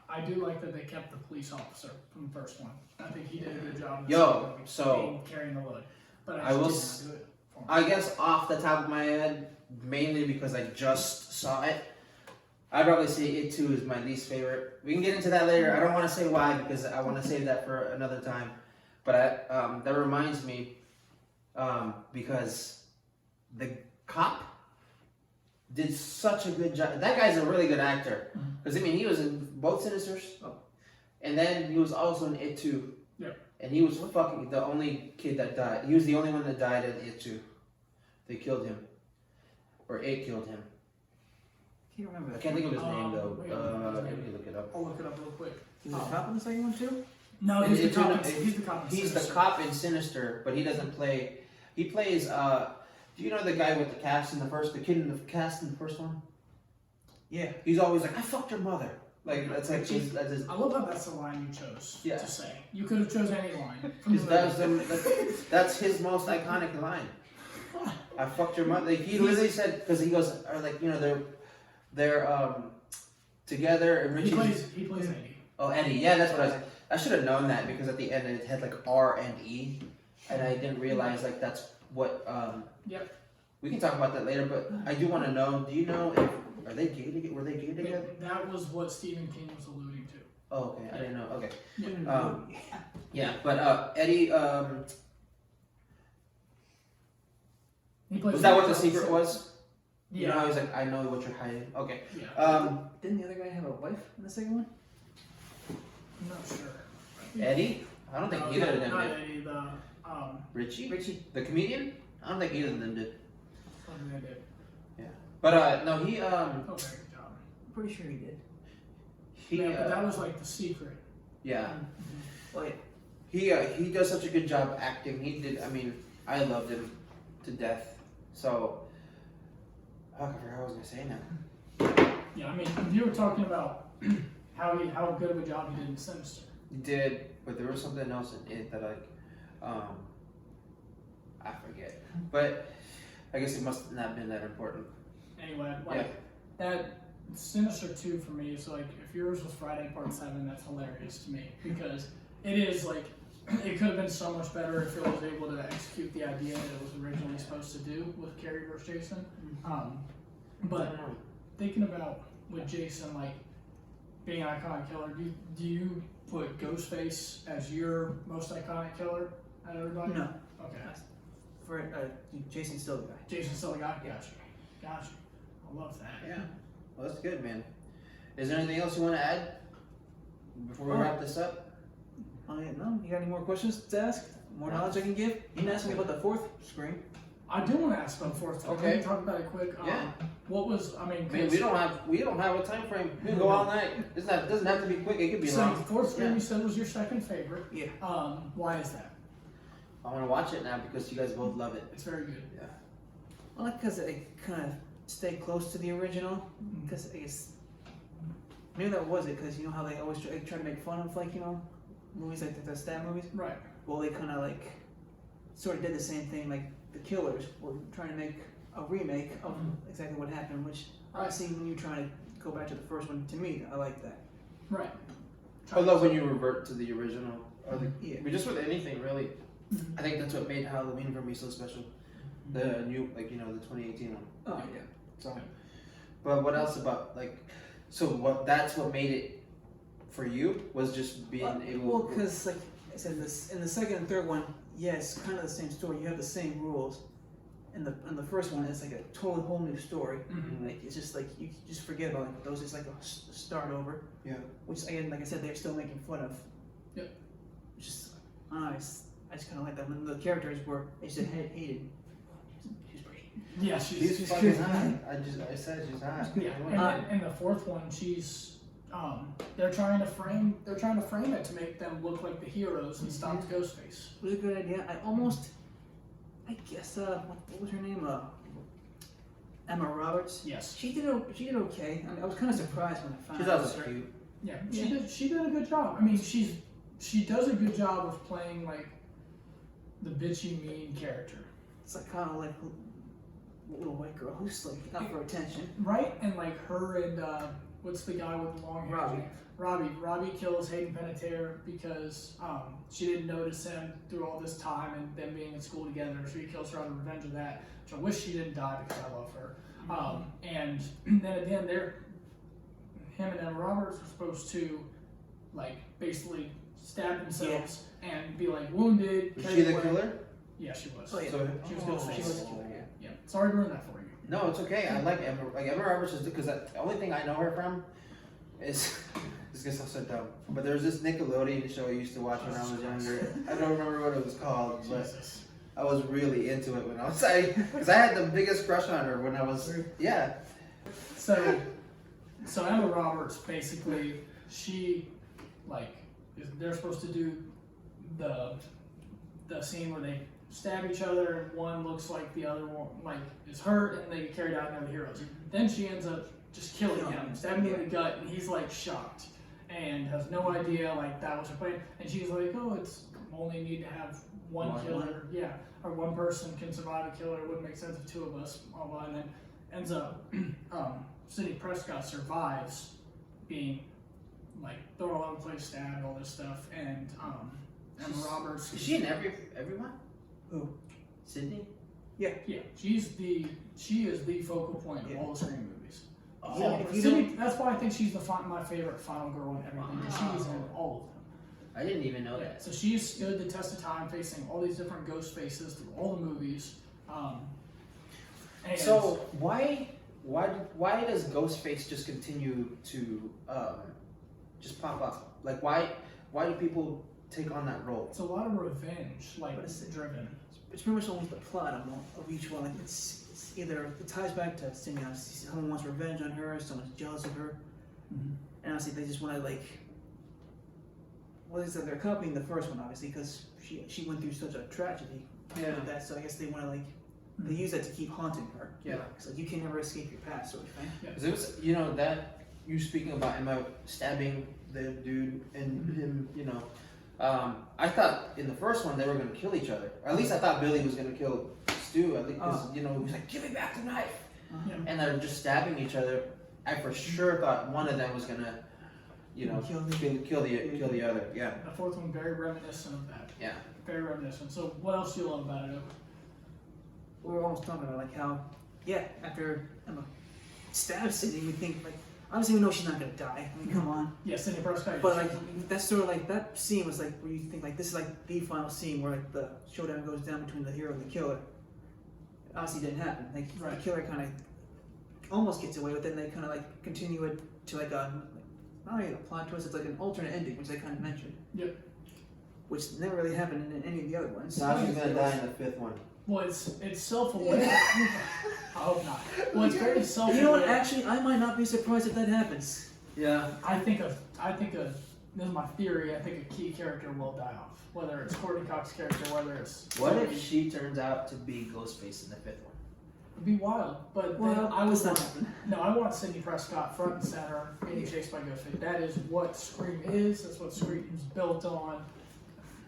I do like that they kept the police officer from the first one. I think he did a good job. in Yo, this movie, so- carrying the load, but I I will just did not do it for me. I guess off the top of my head, mainly because I just saw it, I'd probably say It 2 is my least favorite. We can get into that later. I don't want to say why because I want to save that for another time. But that reminds me because the cop did such a good job. That guy's a really good actor. Because, I mean, he was in both Sinisters. And then he was also in It 2. Yep. And he was fucking the only kid that died. He was the only one that died in It 2. They killed him. Or It killed him. Can't remember. I can't think of his name though. wait, what's his Let me name? look it up. I'll look it up real quick. Is the cop in the second one too? No, he's the It's cop. in- He's the cop. in He's the Sinister. cop in Sinister, but he doesn't play. He plays. Do you know the guy with the cast in the first? The kid in the cast in the first one. Yeah. He's always like, "I fucked your mother." Like that's like that's his. I love how that's the line you chose Yeah. to say. You could have chosen any line. From the That's, movie. that's his most iconic line. I fucked your mother. Like, he literally said because he goes, or like you know they're together and He Richie. plays Eddie. Oh, Eddie. Yeah, that's what I was. I should have known that because at the end it had like R and E, and I didn't realize like that's what. Yep. We can talk about that later, but I do want to know. Do you know if are they gay together? Were they gay together? That was what Stephen King was alluding to. Oh, okay. I didn't know. Okay. Yeah. Yeah, but Eddie. He plays Was that what the Eddie. secret was? You know, Yeah. how he's like, I know what you're hiding. Okay. Yeah. Didn't the other guy have a wife in the second one? I'm not sure. Eddie? I don't think either of them Not did. Eddie. The Richie? Richie. The comedian? I don't think either of them did. something they did. But no, he Oh, very good job. I'm pretty sure he did. Yeah, but that was like the secret. yeah. Like, He does such a good job acting. He did. I mean, I loved him to death. So, I forgot what I was gonna say now. Yeah, I mean, if you were talking about how good of a job he did in Sinister. He did, but there was something else in it that I forget. But I guess it must not have been that important. Anyway, like that Sinister 2 for me is like, if yours was Friday Part 7, that's hilarious to me because it is like, it could have been so much better if it was able to execute the idea that it was originally supposed to do with Carrie versus Jason. But thinking about with Jason, like being an iconic killer, do you put Ghostface as your most iconic killer out of everybody? No. Okay. For Jason's still the guy. Jason's still the guy? Gotcha. I love that. Yeah. Well, that's good, man. Is there anything else you want to add before we wrap this up? Oh yeah, no. You got any more questions to ask? More knowledge I can give? You didn't ask me about the fourth screen. I do want to ask about the fourth screen. Okay. Can we talk about it quick? Yeah. What was, I mean, We don't have a time frame. We can go all night. It doesn't have to be quick. It could be so long. the fourth screen you said was your second favorite. Yeah. Why is that? I want to watch it now because you guys both love it. It's very good. Yeah. Well, like because it kind of stayed close to the original. Because I guess maybe that was it. Because you know how they always try to make fun of like movies like the stab movies. Right. Well, they kind of like sort of did the same thing. Like the Killers were trying to make a remake of exactly what happened. Which I see when you try to go back to the first one. To me, I like that. Right. I love when you revert to the original. Or Yeah. just with anything really. I think that's what made Halloween for me so special. The new, the 2018 one. Oh yeah. So, but what else about that's what made it for you was just being able. Well, because like I said, in the second and third one, yes, kind of the same story. You have the same rules. In the first one, it's like a totally whole new story. Like it's just like you just forget about like those. It's like a start over. Yeah. Which again, like I said, they're still making fun of. Yep. Just I just kind of like that. When the characters were, they just hated. She's pretty. Yeah, She's fucking hot. I said she's hot. Yeah. And in the fourth one, she's they're trying to frame it to make them look like the heroes and stop the Ghostface. It was a good idea. I guess what was her name? Emma Roberts. Yes. She did okay. I mean, I was kind of surprised when I found She's out. also cute. Yeah, she did a good job. I mean, she does a good job of playing like the bitchy mean character. It's like kind of like a little white girl who's like out for attention. Right? And like her and what's the guy with the long hair? Robbie kills Hayden Panettiere because she didn't notice him through all this time and them being in school together, so he kills her out of revenge of that. Which I wish she didn't die because I love her. And then at the end there, him and Emma Roberts were supposed to like basically stab themselves and be like wounded. Was she the killer? Yeah, she was. Oh, yeah. So, She was Ghostface. She was the killer, Yeah. Sorry to ruin that for you. no, it's okay. I like Emma. Like Emma Roberts is because the only thing I know her from is this gonna sound so dumb, but there was this Nickelodeon show I used to watch when I was younger. I don't remember what it was called, but Jesus. I was really into it when I was because I had the biggest crush on her when I was So Emma Roberts basically they're supposed to do the scene where they stab each other and one looks like the other one is hurt and they get carried out and they're the heroes. Then she ends up just killing him, stabbing him in the gut, and he's like shocked and has no idea that was her plan. And she's like, "Oh, it's only need to have one killer, or one person can survive a killer. It wouldn't make sense if two of us." Blah blah. And then ends up Sidney Prescott survives being thrown all over the place, stabbed, all this stuff, and Emma Roberts. Is she in everyone? Who? Sydney? Yeah, she is the focal point of all the Scream movies. That's why I think she's my favorite final girl in everything. She's in all of them. I didn't even know that. So she's stood the test of time, facing all these different ghost faces through all the movies. So why does Ghostface just continue to just pop up? Why do people take on that role? It's a lot of revenge, driven. It's pretty much almost the plot of each one. Like it's either it ties back to someone wants revenge on her, someone's jealous of her, and honestly they just want to they're copying the first one obviously because she went through such a tragedy with that. So I guess they want to they use that to keep haunting her. Yeah. So you can never escape your past, sort of thing. Because it was that you speaking about Emma stabbing the dude and him, you know, I thought in the first one they were gonna kill each other. Or at least I thought Billy was gonna kill Stu. I think because you know he was like, "Give me back the knife," and they're just stabbing each other. I for sure thought one of them was gonna, you know, kill the other. Yeah. The fourth one very reminiscent of that. Yeah. Very reminiscent. So what else do you love about it? We were almost talking about like how, yeah, after Emma stabs Sydney, we think like obviously we know she's not gonna die. I mean, come on. Yeah, Sidney Prescott. But like that sort of like that scene was like where you think like this is like the final scene where like the showdown goes down between the hero and the killer. It obviously didn't happen. Like the killer kind of almost gets away with it, and they kind of like continue it to like a not really a plot twist. It's like an alternate ending, which they kind of mentioned. Yep. Which never really happened in any of the other ones. Now she's gonna die in the fifth one. Well, it's self-aware. I hope not. Well, it's very self-aware. You know what? Actually, I might not be surprised if that happens. Yeah. I think this is my theory. I think a key character will die off. Whether it's Courtney Cox's character, whether it's What if she turns out to be Ghostface in the fifth one? It'd be wild, but Well, then I was not not. happen. No, I want Sidney Prescott front and center, getting chased by Ghostface. That is what Scream is. That's what Scream's built on.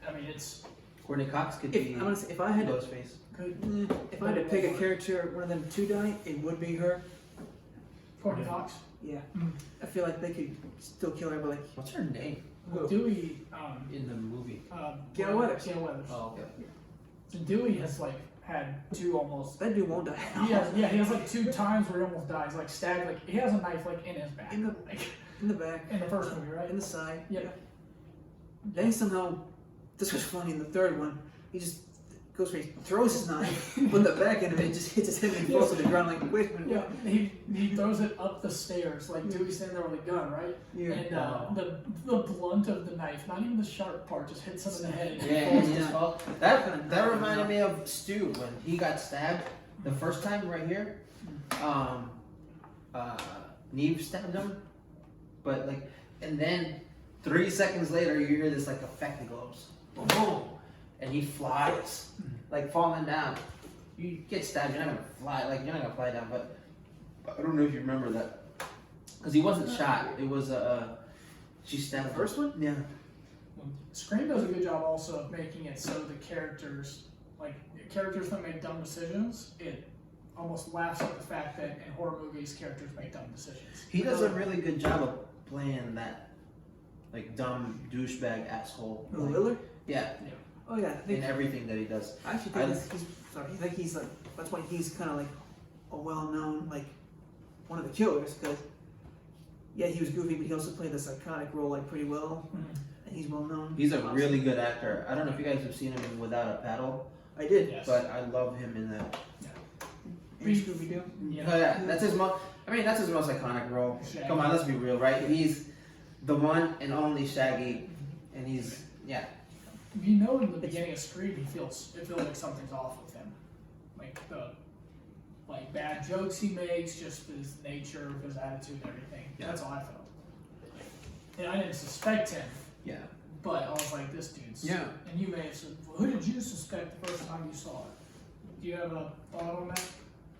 I mean, it's Courtney Cox could be If I honestly, if I had to, Ghostface. good. if I had to pick a character, one of them to die, it would be her. Courtney Cox. Yeah, Mm. I feel like they could still kill her, but like What's her name Well, Dewey. in the movie? Gail Weathers. Gail Weathers. Oh, okay. So Dewey has like had two almost. that dude won't die. He has like two times where he almost dies. Like stabbed. Like he has a knife like in his back. In the- like, In the back, in the first movie, right? in the side. Yeah. Then somehow, this was funny in the third one. He just goes for throws his knife, but the back end of it just hits his head and he falls to the ground. Like wait a minute. Yeah, he throws it up the stairs, like Dewey's standing there with a gun, right? Yeah. And the blunt of the knife, not even the sharp part, just hits him in the head. And he Yeah, falls it's down. his fault. That reminded me of Stu when he got stabbed the first time right here. Neve stabbed him, but like, and then 3 seconds later you hear this like effect that goes boom, and he flies like falling down. You get stabbed, you're not gonna fly, like you're not gonna fly down. But I don't know if you remember that because he wasn't shot. It was she stabbed The first one? Yeah. Scream does a good job also of making it so the characters, like characters that make dumb decisions, it almost laughs at the fact that in horror movies characters make dumb decisions. He does a really good job of playing that like dumb douchebag asshole. Oh, Like, Lillard? yeah, Oh yeah, I in think everything that he does. I actually think he's sorry. I think he's like that's why he's kind of like a well-known like one of the killers because yeah he was goofy but he also played the psychotic role like pretty well and he's well-known. He's a really good actor. I don't know if you guys have seen him in Without a Paddle, I did. Yes. but I love him in that. And Scooby-Doo. Yeah. Oh yeah, that's his most. I mean, that's his most iconic role. Shaggy. Come on, let's be real, right? He's the one and only Shaggy, and he's yeah. You know, in the beginning of Scream, it feels like something's off with him, like the bad jokes he makes, just his nature, his attitude, and everything. Yeah. That's all I felt. And I didn't suspect him, Yeah. but I was like, this dude's. Yeah. And you may have said, well, who did you suspect the first time you saw it? Do you have a thought on that?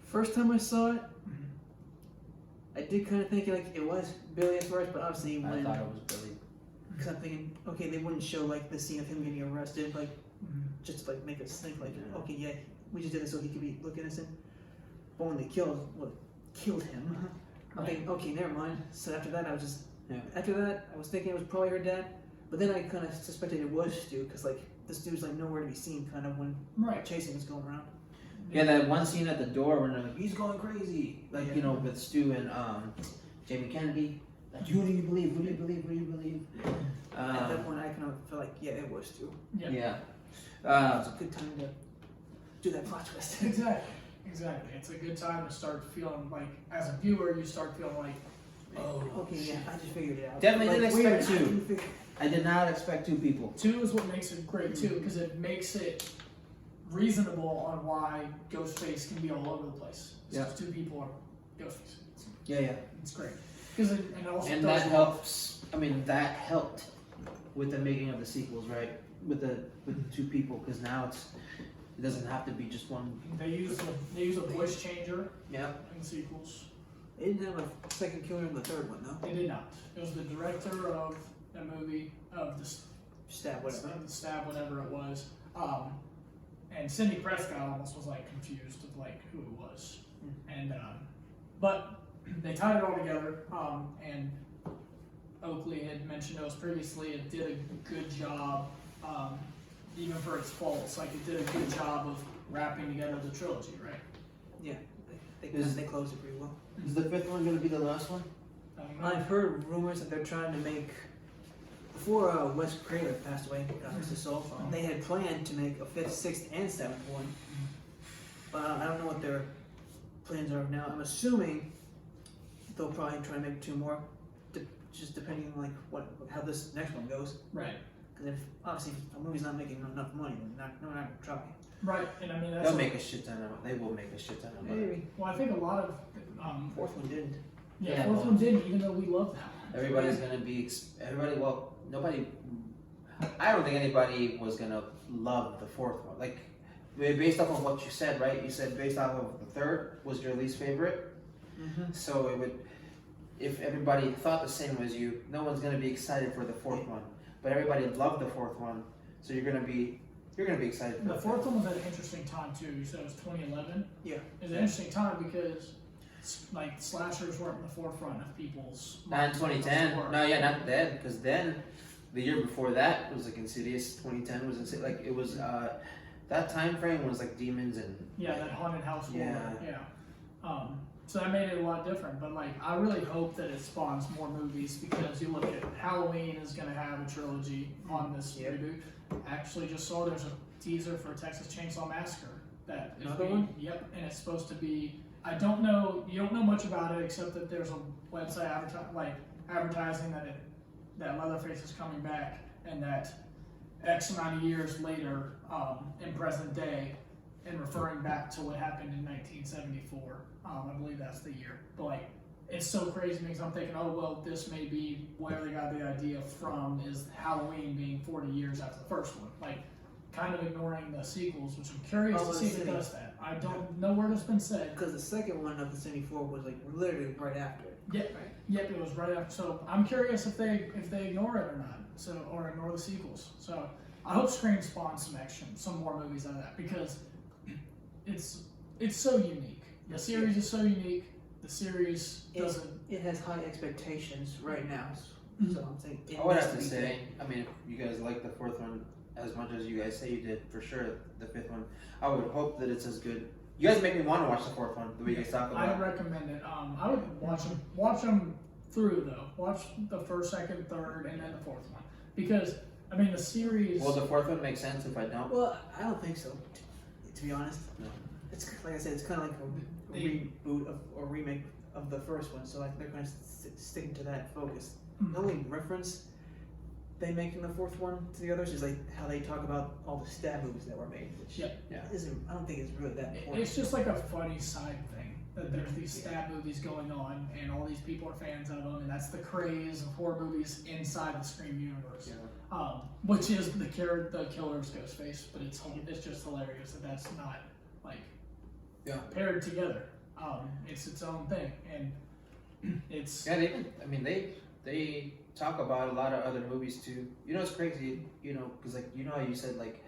First time I saw it, I did kind of think like it was Billy at first, but obviously I when thought it was Billy. because I'm thinking okay they wouldn't show like the scene of him getting arrested like just to like make us think like okay yeah we just did it so he could be look innocent. But when they killed him, I'm thinking okay never mind. So after that I was just after that I was thinking it was probably her dad, but then I kind of suspected it was Stu because like this dude's like nowhere to be seen kind of when Right. chasing was going around. Yeah, that one scene at the door when they're like, he's going crazy. Like, you know, with Stu and Jamie Kennedy. Like, who do you believe? Who do you believe? Who do you believe? At that point I kind of felt like yeah it was Stu. Yeah. Yeah. It's a good time to do that plot twist. Exactly. It's a good time to start feeling like, as a viewer, you start feeling like, oh. Okay, yeah, I just figured it out. Definitely didn't weird, expect I to. didn't figure- I did not expect two people. 2 is what makes it great too, because it makes it reasonable on why Ghostface can be all over the place. Yeah. 2 people are Ghostface. Yeah. It's great. Because it also And does that helps. I mean, that helped with the making of the sequels, right? With the 2 people, because now it doesn't have to be just one. They use a voice changer Yeah. in the sequels. They didn't have a second killer in the third one, though. They did not. It was the director of the movie, of the Stab, whatever. the Stab, whatever it was. And Sidney Prescott almost was like confused of like who it was. And but they tied it all together. And Oakley had mentioned to us previously it did a good job, even for its faults. Like it did a good job of wrapping together the trilogy, right? Yeah, they closed it pretty well. Is the fifth one going to be the last one? I don't know. I've heard rumors that they're trying to make. Before Wes Craven passed away, God rest his soul, they had planned to make a fifth, sixth, and seventh one. But I don't know what their plans are now. I'm assuming they'll probably try to make two more, just depending on like how this next one goes. Right. Because if obviously a movie's not making enough money, then they're not gonna try. Right, and I mean that's They'll make a shit ton of. They will make a shit ton of money. Maybe well. I think a lot of fourth one didn't. yeah, fourth one didn't, even though we love that one. Everybody's gonna be. Everybody. Well, nobody. I don't think anybody was gonna love the fourth one. Like, based off of what you said, right? You said based off of the third was your least favorite. Mm-hmm. So it would. If everybody thought the same as you, no one's gonna be excited for the fourth one. But everybody loved the fourth one, so you're gonna be excited for The fourth one was at an interesting time too. You said it was 2011. Yeah. It was an interesting time because like slashers weren't in the forefront of people's. Not in 2010. minds. No, yeah, not then, because then the year before that was like Insidious. 2010 was Insidious. Like it was that time frame was like demons and Yeah, that haunted house horror. Yeah. Yeah. So that made it a lot different. But like, I really hope that it spawns more movies because you look at Halloween is going to have a trilogy on this Yep. reboot. Actually, just saw there's a teaser for Texas Chainsaw Massacre that is Another being, one? Yep, and it's supposed to be. I don't know. You don't know much about it except that there's a website advertising that Leatherface is coming back and that X amount of years later, in present day, and referring back to what happened in 1974. I believe that's the year. But like, it's so crazy because I'm thinking, oh well, this may be where they got the idea from is Halloween being 40 years after the first one. Like, kind of ignoring the sequels, which I'm curious to see if it does that. I don't know where it's been said. Because the second one of the 74 was like literally right after it. Yep, yep, it was right after. So I'm curious if they ignore it or not. So or ignore the sequels. So I hope Scream spawns some more movies out of that because it's so unique. The series is so unique. The series doesn't. It has high expectations right now. So I'm saying. It I would needs have to be say, I mean, if you guys like the fourth one as much as you guys say you did, for sure, the fifth one, I would hope that it's as good. You guys make me want to watch the fourth one, the way you guys talk about I it. recommend it. I would watch them through though. Watch the first, second, third, and then the fourth one because I mean the series. Will the fourth one make sense if I don't? Well, I don't think so. To be honest, No. it's like I said, it's kind of like a reboot or remake of the first one. So like they're kind of sticking to that focus. The only reference they make in the fourth one to the others is like how they talk about all the stab movies that were made, which isn't. I don't think it's really that important. It's just like a funny side thing that there's these stab movies going on, and all these people are fans of them, and that's the craze of horror movies inside the Scream universe. Yeah. Which is the killer's Ghostface, but it's just hilarious that that's not like paired together. It's its own thing, and it's Yeah, they talk about a lot of other movies too. You know, it's crazy. You know, because like how you said like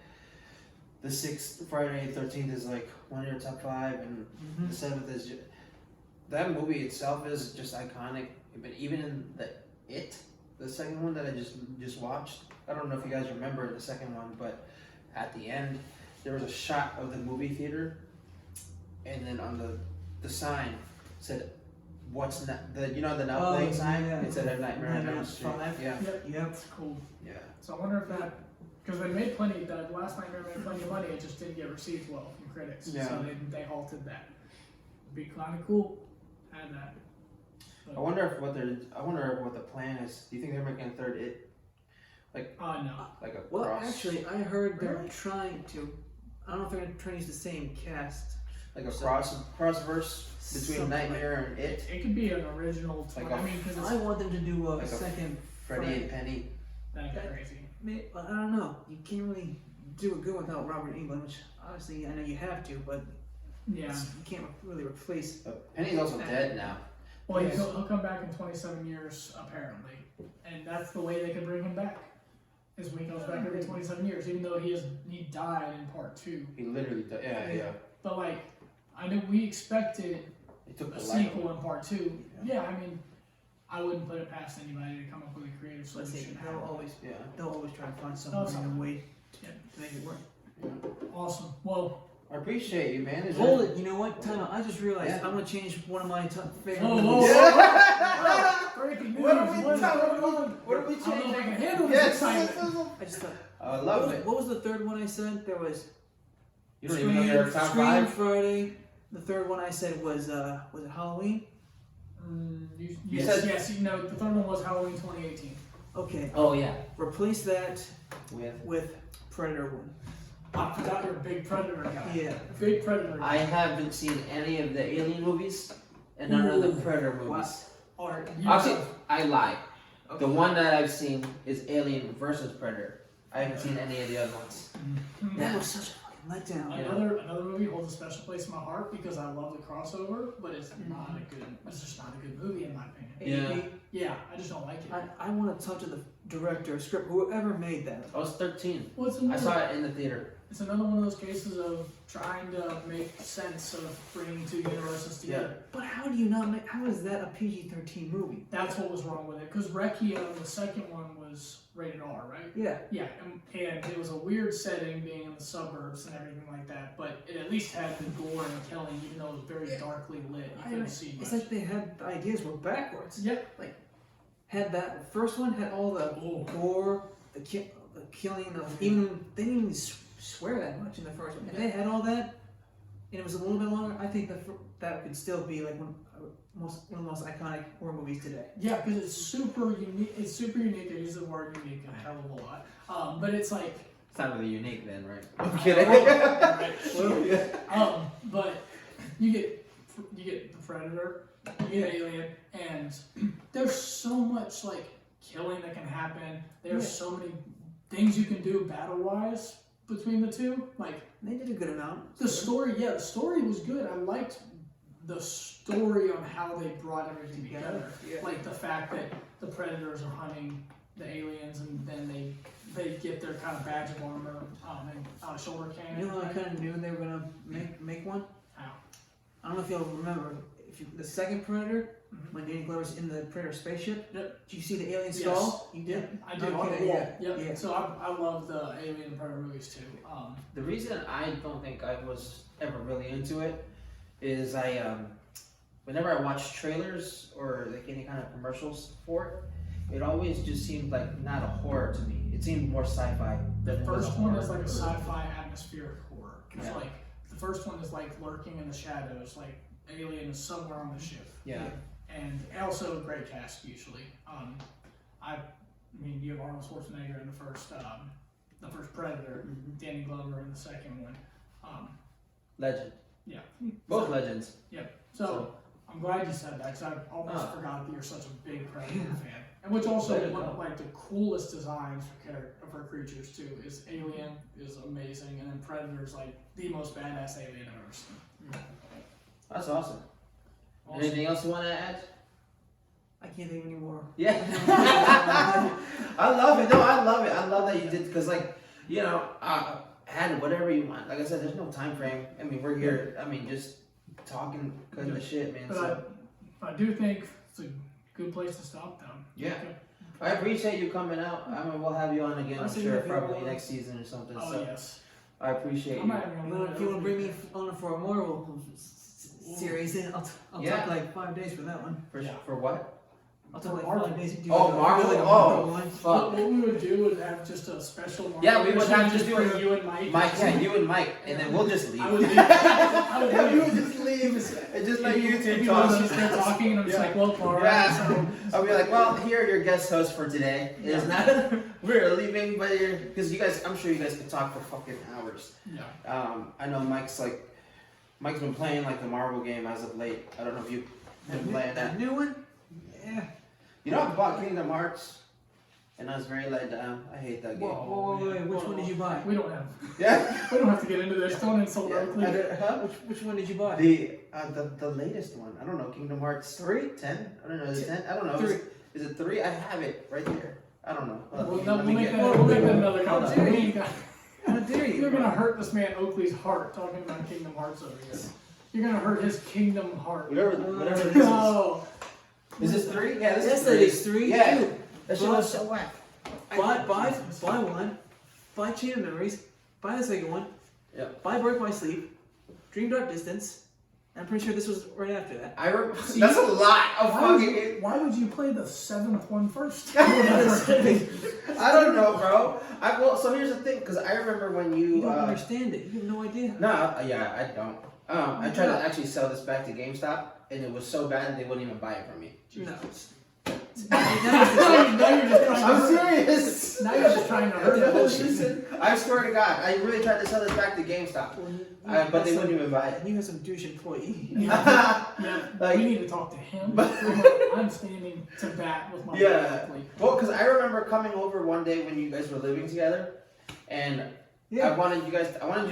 the sixth Friday the 13th is like one of your top five, and the seventh is that movie itself is just iconic. But even in the second one that I just watched, I don't know if you guys remember the second one, but at the end there was a shot of the movie theater, and then on the sign said, "What's not the the now playing sign?" Yeah. It said "A Nightmare on Elm Street." Yeah, yep, Yep. cool. yeah. So I wonder if that because they made plenty. The last Nightmare made plenty of money. It just didn't get received well from critics. Yeah. So they halted that. It'd be kind of cool. Add that. I wonder if what the plan is. Do you think they're making a third It? No. Like a Well, cross? actually, I heard they're Really? trying to. I don't know if they're trying to use the same cast. Like a cross-verse between Something Nightmare and It? It could be an original. Like I mean, because I want them to do a Like a second. Freddy and Penny. that'd be crazy. I don't know. You can't really do it good without Robert Englund, which obviously I know you have to, but Yeah. you can't really replace. Penny's also dead now. Well, Yes. he'll come back in 27 years, apparently. And that's the way they can bring him back. Is when he comes back every 27 years, even though he died in part 2. He literally died. Yeah. But like, I know we expected It took a the life. sequel in part 2. Yeah, I mean, I wouldn't put it past anybody to come up with a creative Let's see, solution. they'll always try to find some Oh, random way Yeah. to make it work. Awesome. Well, I appreciate you, man. Is Hold there- it, you know what? Time out. I just realized Yeah. I'm gonna change one of my top favorite whoa, movies. breaking news. What are we What's talking going about? on? What are we I don't know if I changing? can handle this excitement. I just thought. I love it. What was the third one I said? There was You don't even know your top Scream 5? Friday. The third one I said was it Halloween? Yes, you know, the third one was Halloween 2018. Okay. Oh yeah. Replace that With with Predator 1. I forgot you're a big Predator guy. Yeah. Big Predator guy. I haven't seen any of the Alien movies and none of the Ooh. Predator movies. Art. Actually, I lie. Okay. The one that I've seen is Alien versus Predator. I haven't seen any of the other ones. That was such a fucking letdown. Another movie holds a special place in my heart because I love the crossover, but it's just not a good movie in my opinion. Yeah. Yeah, I just don't like it. I want to talk to the director, script, whoever made that. I was 13. Well, it's I saw it in the theater. It's another one of those cases of trying to make sense of bringing two universes together. But how do you not make? How is that a PG-13 movie? That's what was wrong with it. Because Requiem, the second one, was rated R, right? Yeah. Yeah, and it was a weird setting being in the suburbs and everything like that, but it at least had the gore and killing, even though it was very darkly lit. You couldn't see much. It's like they had the ideas were backwards. Yep. Like, had that the first one had all the gore, the killing, even they didn't even swear that much in the first one. And they had all that, and it was a little bit longer. I think that could still be like one of the most iconic horror movies today. Yeah, because it's super unique. It's super unique. I use the word unique a hell of a lot. But it's like. It's not really unique then, right? I'm kidding. But you get the Predator, you get Alien, and there's so much like killing that can happen. There's so many things you can do battle-wise between the two. Like They did a good amount. the story, the story was good. I liked the story on how they brought everything together. Yeah. Like the fact that the Predators are hunting the aliens, and then they get their kind of badge of armor and shoulder cannon. You know, I kind of knew they were gonna make one. How? I don't know if you'll remember. The second Predator, when Danny Glover's in the Predator spaceship, Yep. did you see the alien Yes. skull? You Yeah, did. I did. Okay, Yep. yeah. So I love the Alien and Predator movies too. The reason I don't think I was ever really into it is whenever I watch trailers or like any kind of commercials for it always just seemed like not a horror to me. It seemed more sci-fi. The than it was a first one horror. is like a sci-fi atmospheric horror. It's Yeah. like the first one is like lurking in the shadows, like Alien is somewhere on the ship. Yeah. And also a great cast usually. I mean, you have Arnold Schwarzenegger in the first Predator, Danny Glover in the second one. Legend. Yeah. Both legends. So I'm glad you said that because I almost forgot that you're such a big Predator fan. And which also There you one go. of like the coolest designs for creatures too is Alien is amazing, and then Predator is like the most badass alien I've ever seen. That's awesome. Awesome. Anything else you want to add? I can't think of any more. Yeah. I love it. No, I love it. I love that you did because, like, you know, add whatever you want. Like I said, there's no time frame. I mean, we're here. I mean, just talking, cutting the shit, man. But So I do think it's a good place to stop them. yeah, I appreciate you coming out. I mean, we'll have you on again. I'm I'll sure see you probably later. next season or something. Oh So yes. I appreciate I'm you. not even gonna If you want to bring me on for a Marvel series, then I'll Yeah. talk like 5 days for that one. For what? I'll talk like Marvel. 5 days. to do Oh, like a Marvel? really Oh, Marvel one. fuck. What we would do would have just a special Marvel Yeah, we would edition, have to just do bring it. you and Mike. Mike, yeah, you and Mike, and then we'll just leave. I would leave. I would Yeah, we would leave. just leave and just let you two If you talk. want to start talking, and I'm just Yeah. like, well, Clara, Yeah. so I'll be like, well, here are your guest hosts for today. It's not we're leaving, but because you guys, I'm sure you guys could talk for fucking hours. yeah. I know Mike's been playing like the Marvel game as of late. I don't know if you've been playing that. New one? Yeah. You know, I bought Kingdom Hearts, and I was very let down. I hate that game. Whoa, which one did you buy? We don't have. Yeah. We don't have to get into this. Don't insult Oakley. Huh? Which one did you buy? The latest one. I don't know. Kingdom Hearts 3, 10. I don't know. Is it 10? I don't know. 3. Is it 3? I have it right there. I don't know. We'll make that another conversation. How dare you? You're gonna hurt this man Oakley's heart talking about Kingdom Hearts over here. You're gonna hurt his Kingdom Heart. Whatever this is. No. Is this 3? Yeah, this Yes, is that 3. is 3. Yeah. Dude, That shit was so whack. buy one. Buy Chain of Memories. Buy the second one. Yep. Buy Birth by Sleep. Dream Dark Distance. I'm pretty sure this was right after that. That's a lot of fucking. Why would you play the 7th one first? I don't know, bro. So here's the thing, because I remember when You don't understand it. You have no idea. No, yeah, I don't. I tried to actually sell this back to GameStop, and it was so bad they wouldn't even buy it from me. No. Now you're just trying to I'm hurt. serious. Now you're just trying to hurt him. I swear to God, I really tried to sell this back to GameStop, but they wouldn't even buy it. You have some douche employee. Yeah, Like- we need to talk to him. I'm standing to bat with my Yeah. Oakley. Well, because I remember coming over one day when you guys were living together, and I wanted you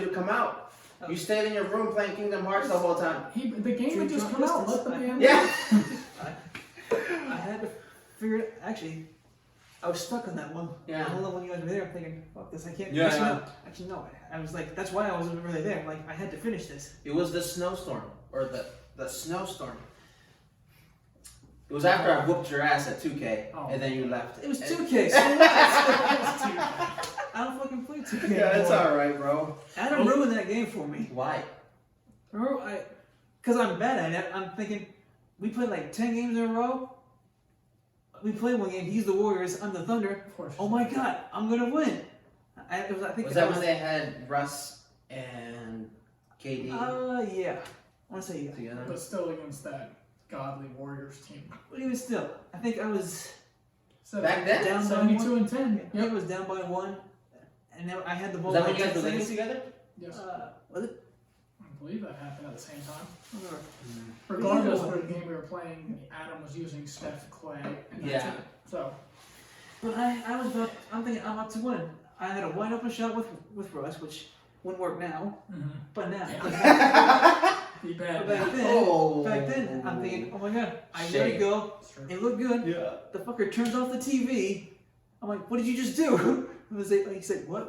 to come out. You stayed in your room playing Kingdom Hearts the whole time. The game would just come out. Let the man. Yeah. I had to figure it. Actually, I was stuck on that one. Yeah. The whole when you guys were there, I'm thinking, fuck this, I can't. Yeah, finish yeah. it. Actually, no. I was like, that's why I wasn't really there. Like, I had to finish this. It was the snowstorm, or the snowstorm. It was after I whooped your ass at 2K, and then you left. It was 2K. So what? I don't fucking play 2K. Yeah, it's anymore. alright, bro. Adam ruined that game for me. Why? Remember, because I'm bad at it. I'm thinking, we played like 10 games in a row. We played one game. He's the Warriors. I'm the Thunder. Of course. Oh my God, I'm gonna win. I think Was that when they had Russ and KD yeah. I want to say yeah. together? But still against that godly Warriors team. But even still, I think I was Back then? down by 72 one. and 10. I think I was down by 1, and then I had the ball. Was that when by you guys 10 were living seconds. together? Yes. Was it? I believe that happened at the same time. Whatever. Regardless of the game we were playing, Adam was using Steph Clay. And Yeah. So. But I was about. I'm thinking I'm up to win. I had a wide open shot with Russ, which wouldn't work now. But now, Be but bad. back then, I'm thinking, oh my God, I let Shame. it go. It looked good. Yeah. The fucker turns off the TV. I'm like, what did you just do? He said, what?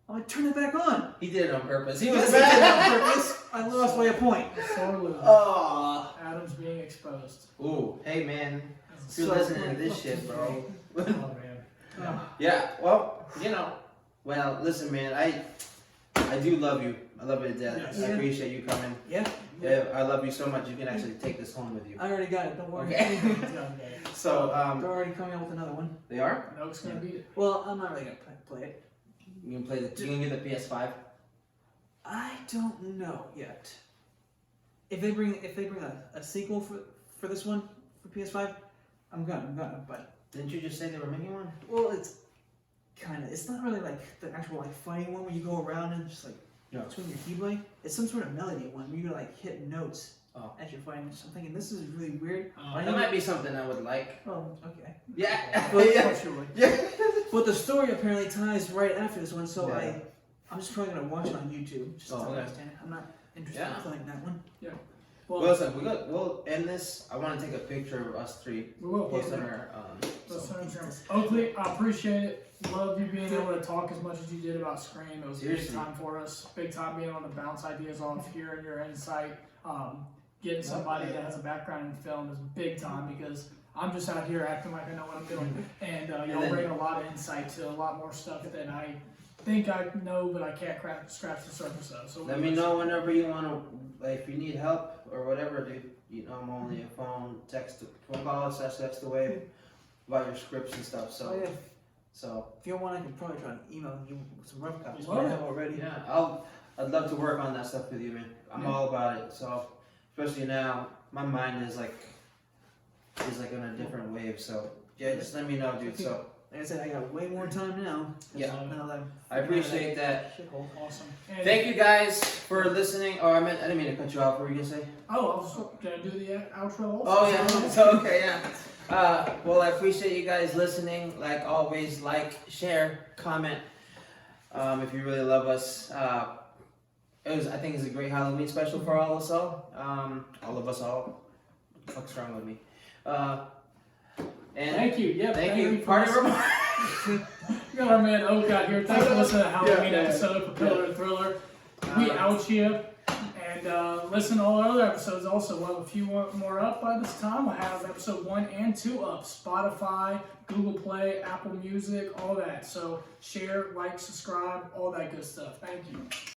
I'm like, turn it back on. He did it on purpose. He Yes, was he did it mad. on purpose. I lost by a point. Sore loser. Oh. Adam's being exposed. Ooh, hey man, if you're So- listening to this shit, bro. Oh man. Yeah, well, well, listen, man, I do love you. I love you to death. Yes. I appreciate you coming. Yeah, Yeah, I love you so much. You can actually take this home with you. I already got it. Don't worry. Okay. So, They're already coming out with another one. they are. And Oak's gonna beat it. Well, I'm not really gonna play it. You can play the. You can get the PS5. I don't know yet. If they bring a sequel for this one for PS5, I'm gonna. But Didn't you just say they were making one? well, it's it's not really like the actual like fighting one where you go around and just like swing your keyblade. It's some sort of melody one where you like hit notes as you're fighting. So I'm thinking this is really weird. That might be something I would like. Oh, okay. Yeah. But, Yeah. but the story apparently ties right after this one, so Yeah. I'm just probably gonna watch it on YouTube just to okay. understand it. I'm not interested in playing that one. Well, Well, listen, we'll end this. I want to take a picture of us three. we will Post post on it. our. Oakley, I appreciate it. Love you being able to talk as much as you did about Scream. It was a big Seriously. time for us. Big time being able to bounce ideas off, hearing your insight. Getting somebody that has a background in film is big time because I'm just out here acting like I know what I'm doing. And y'all bring a lot of insight to a lot more stuff than I think I know, but I can't scratch the surface of. So Let me know whenever you want to, like, if you need help or whatever, dude. I'm only a phone call / text away about your scripts and stuff. So, Oh, yeah. so If you want, I can probably try to email you some rough copies. Love I it. have already. yeah, I'd love to work on that stuff with you, man. I'm all about it. So, especially now, my mind is like on a different wave. So, yeah, just let me know, dude. So, Like I said, I got way more time now. Yeah. Now that I appreciate that. shithole. awesome. And Thank you guys for listening. Oh, I didn't mean to cut you off. What were you gonna say? I was gonna do the outro also. Oh yeah. So okay, yeah. Well, I appreciate you guys listening. Like always, like, share, comment. If you really love us, I think it's a great Halloween special for all of us all. All of us all. What's wrong with me? And Thank you. Yeah, thank you. for Party listening. remarks. We got our man Oak out here. Thanks for listening to the Halloween Yeah. episode of Pillar and Thriller. We out here. And listen to all our other episodes also. We'll have a few more up by this time. We'll have episode 1 and 2 up. Spotify, Google Play, Apple Music, all that. So share, like, subscribe, all that good stuff. Thank you.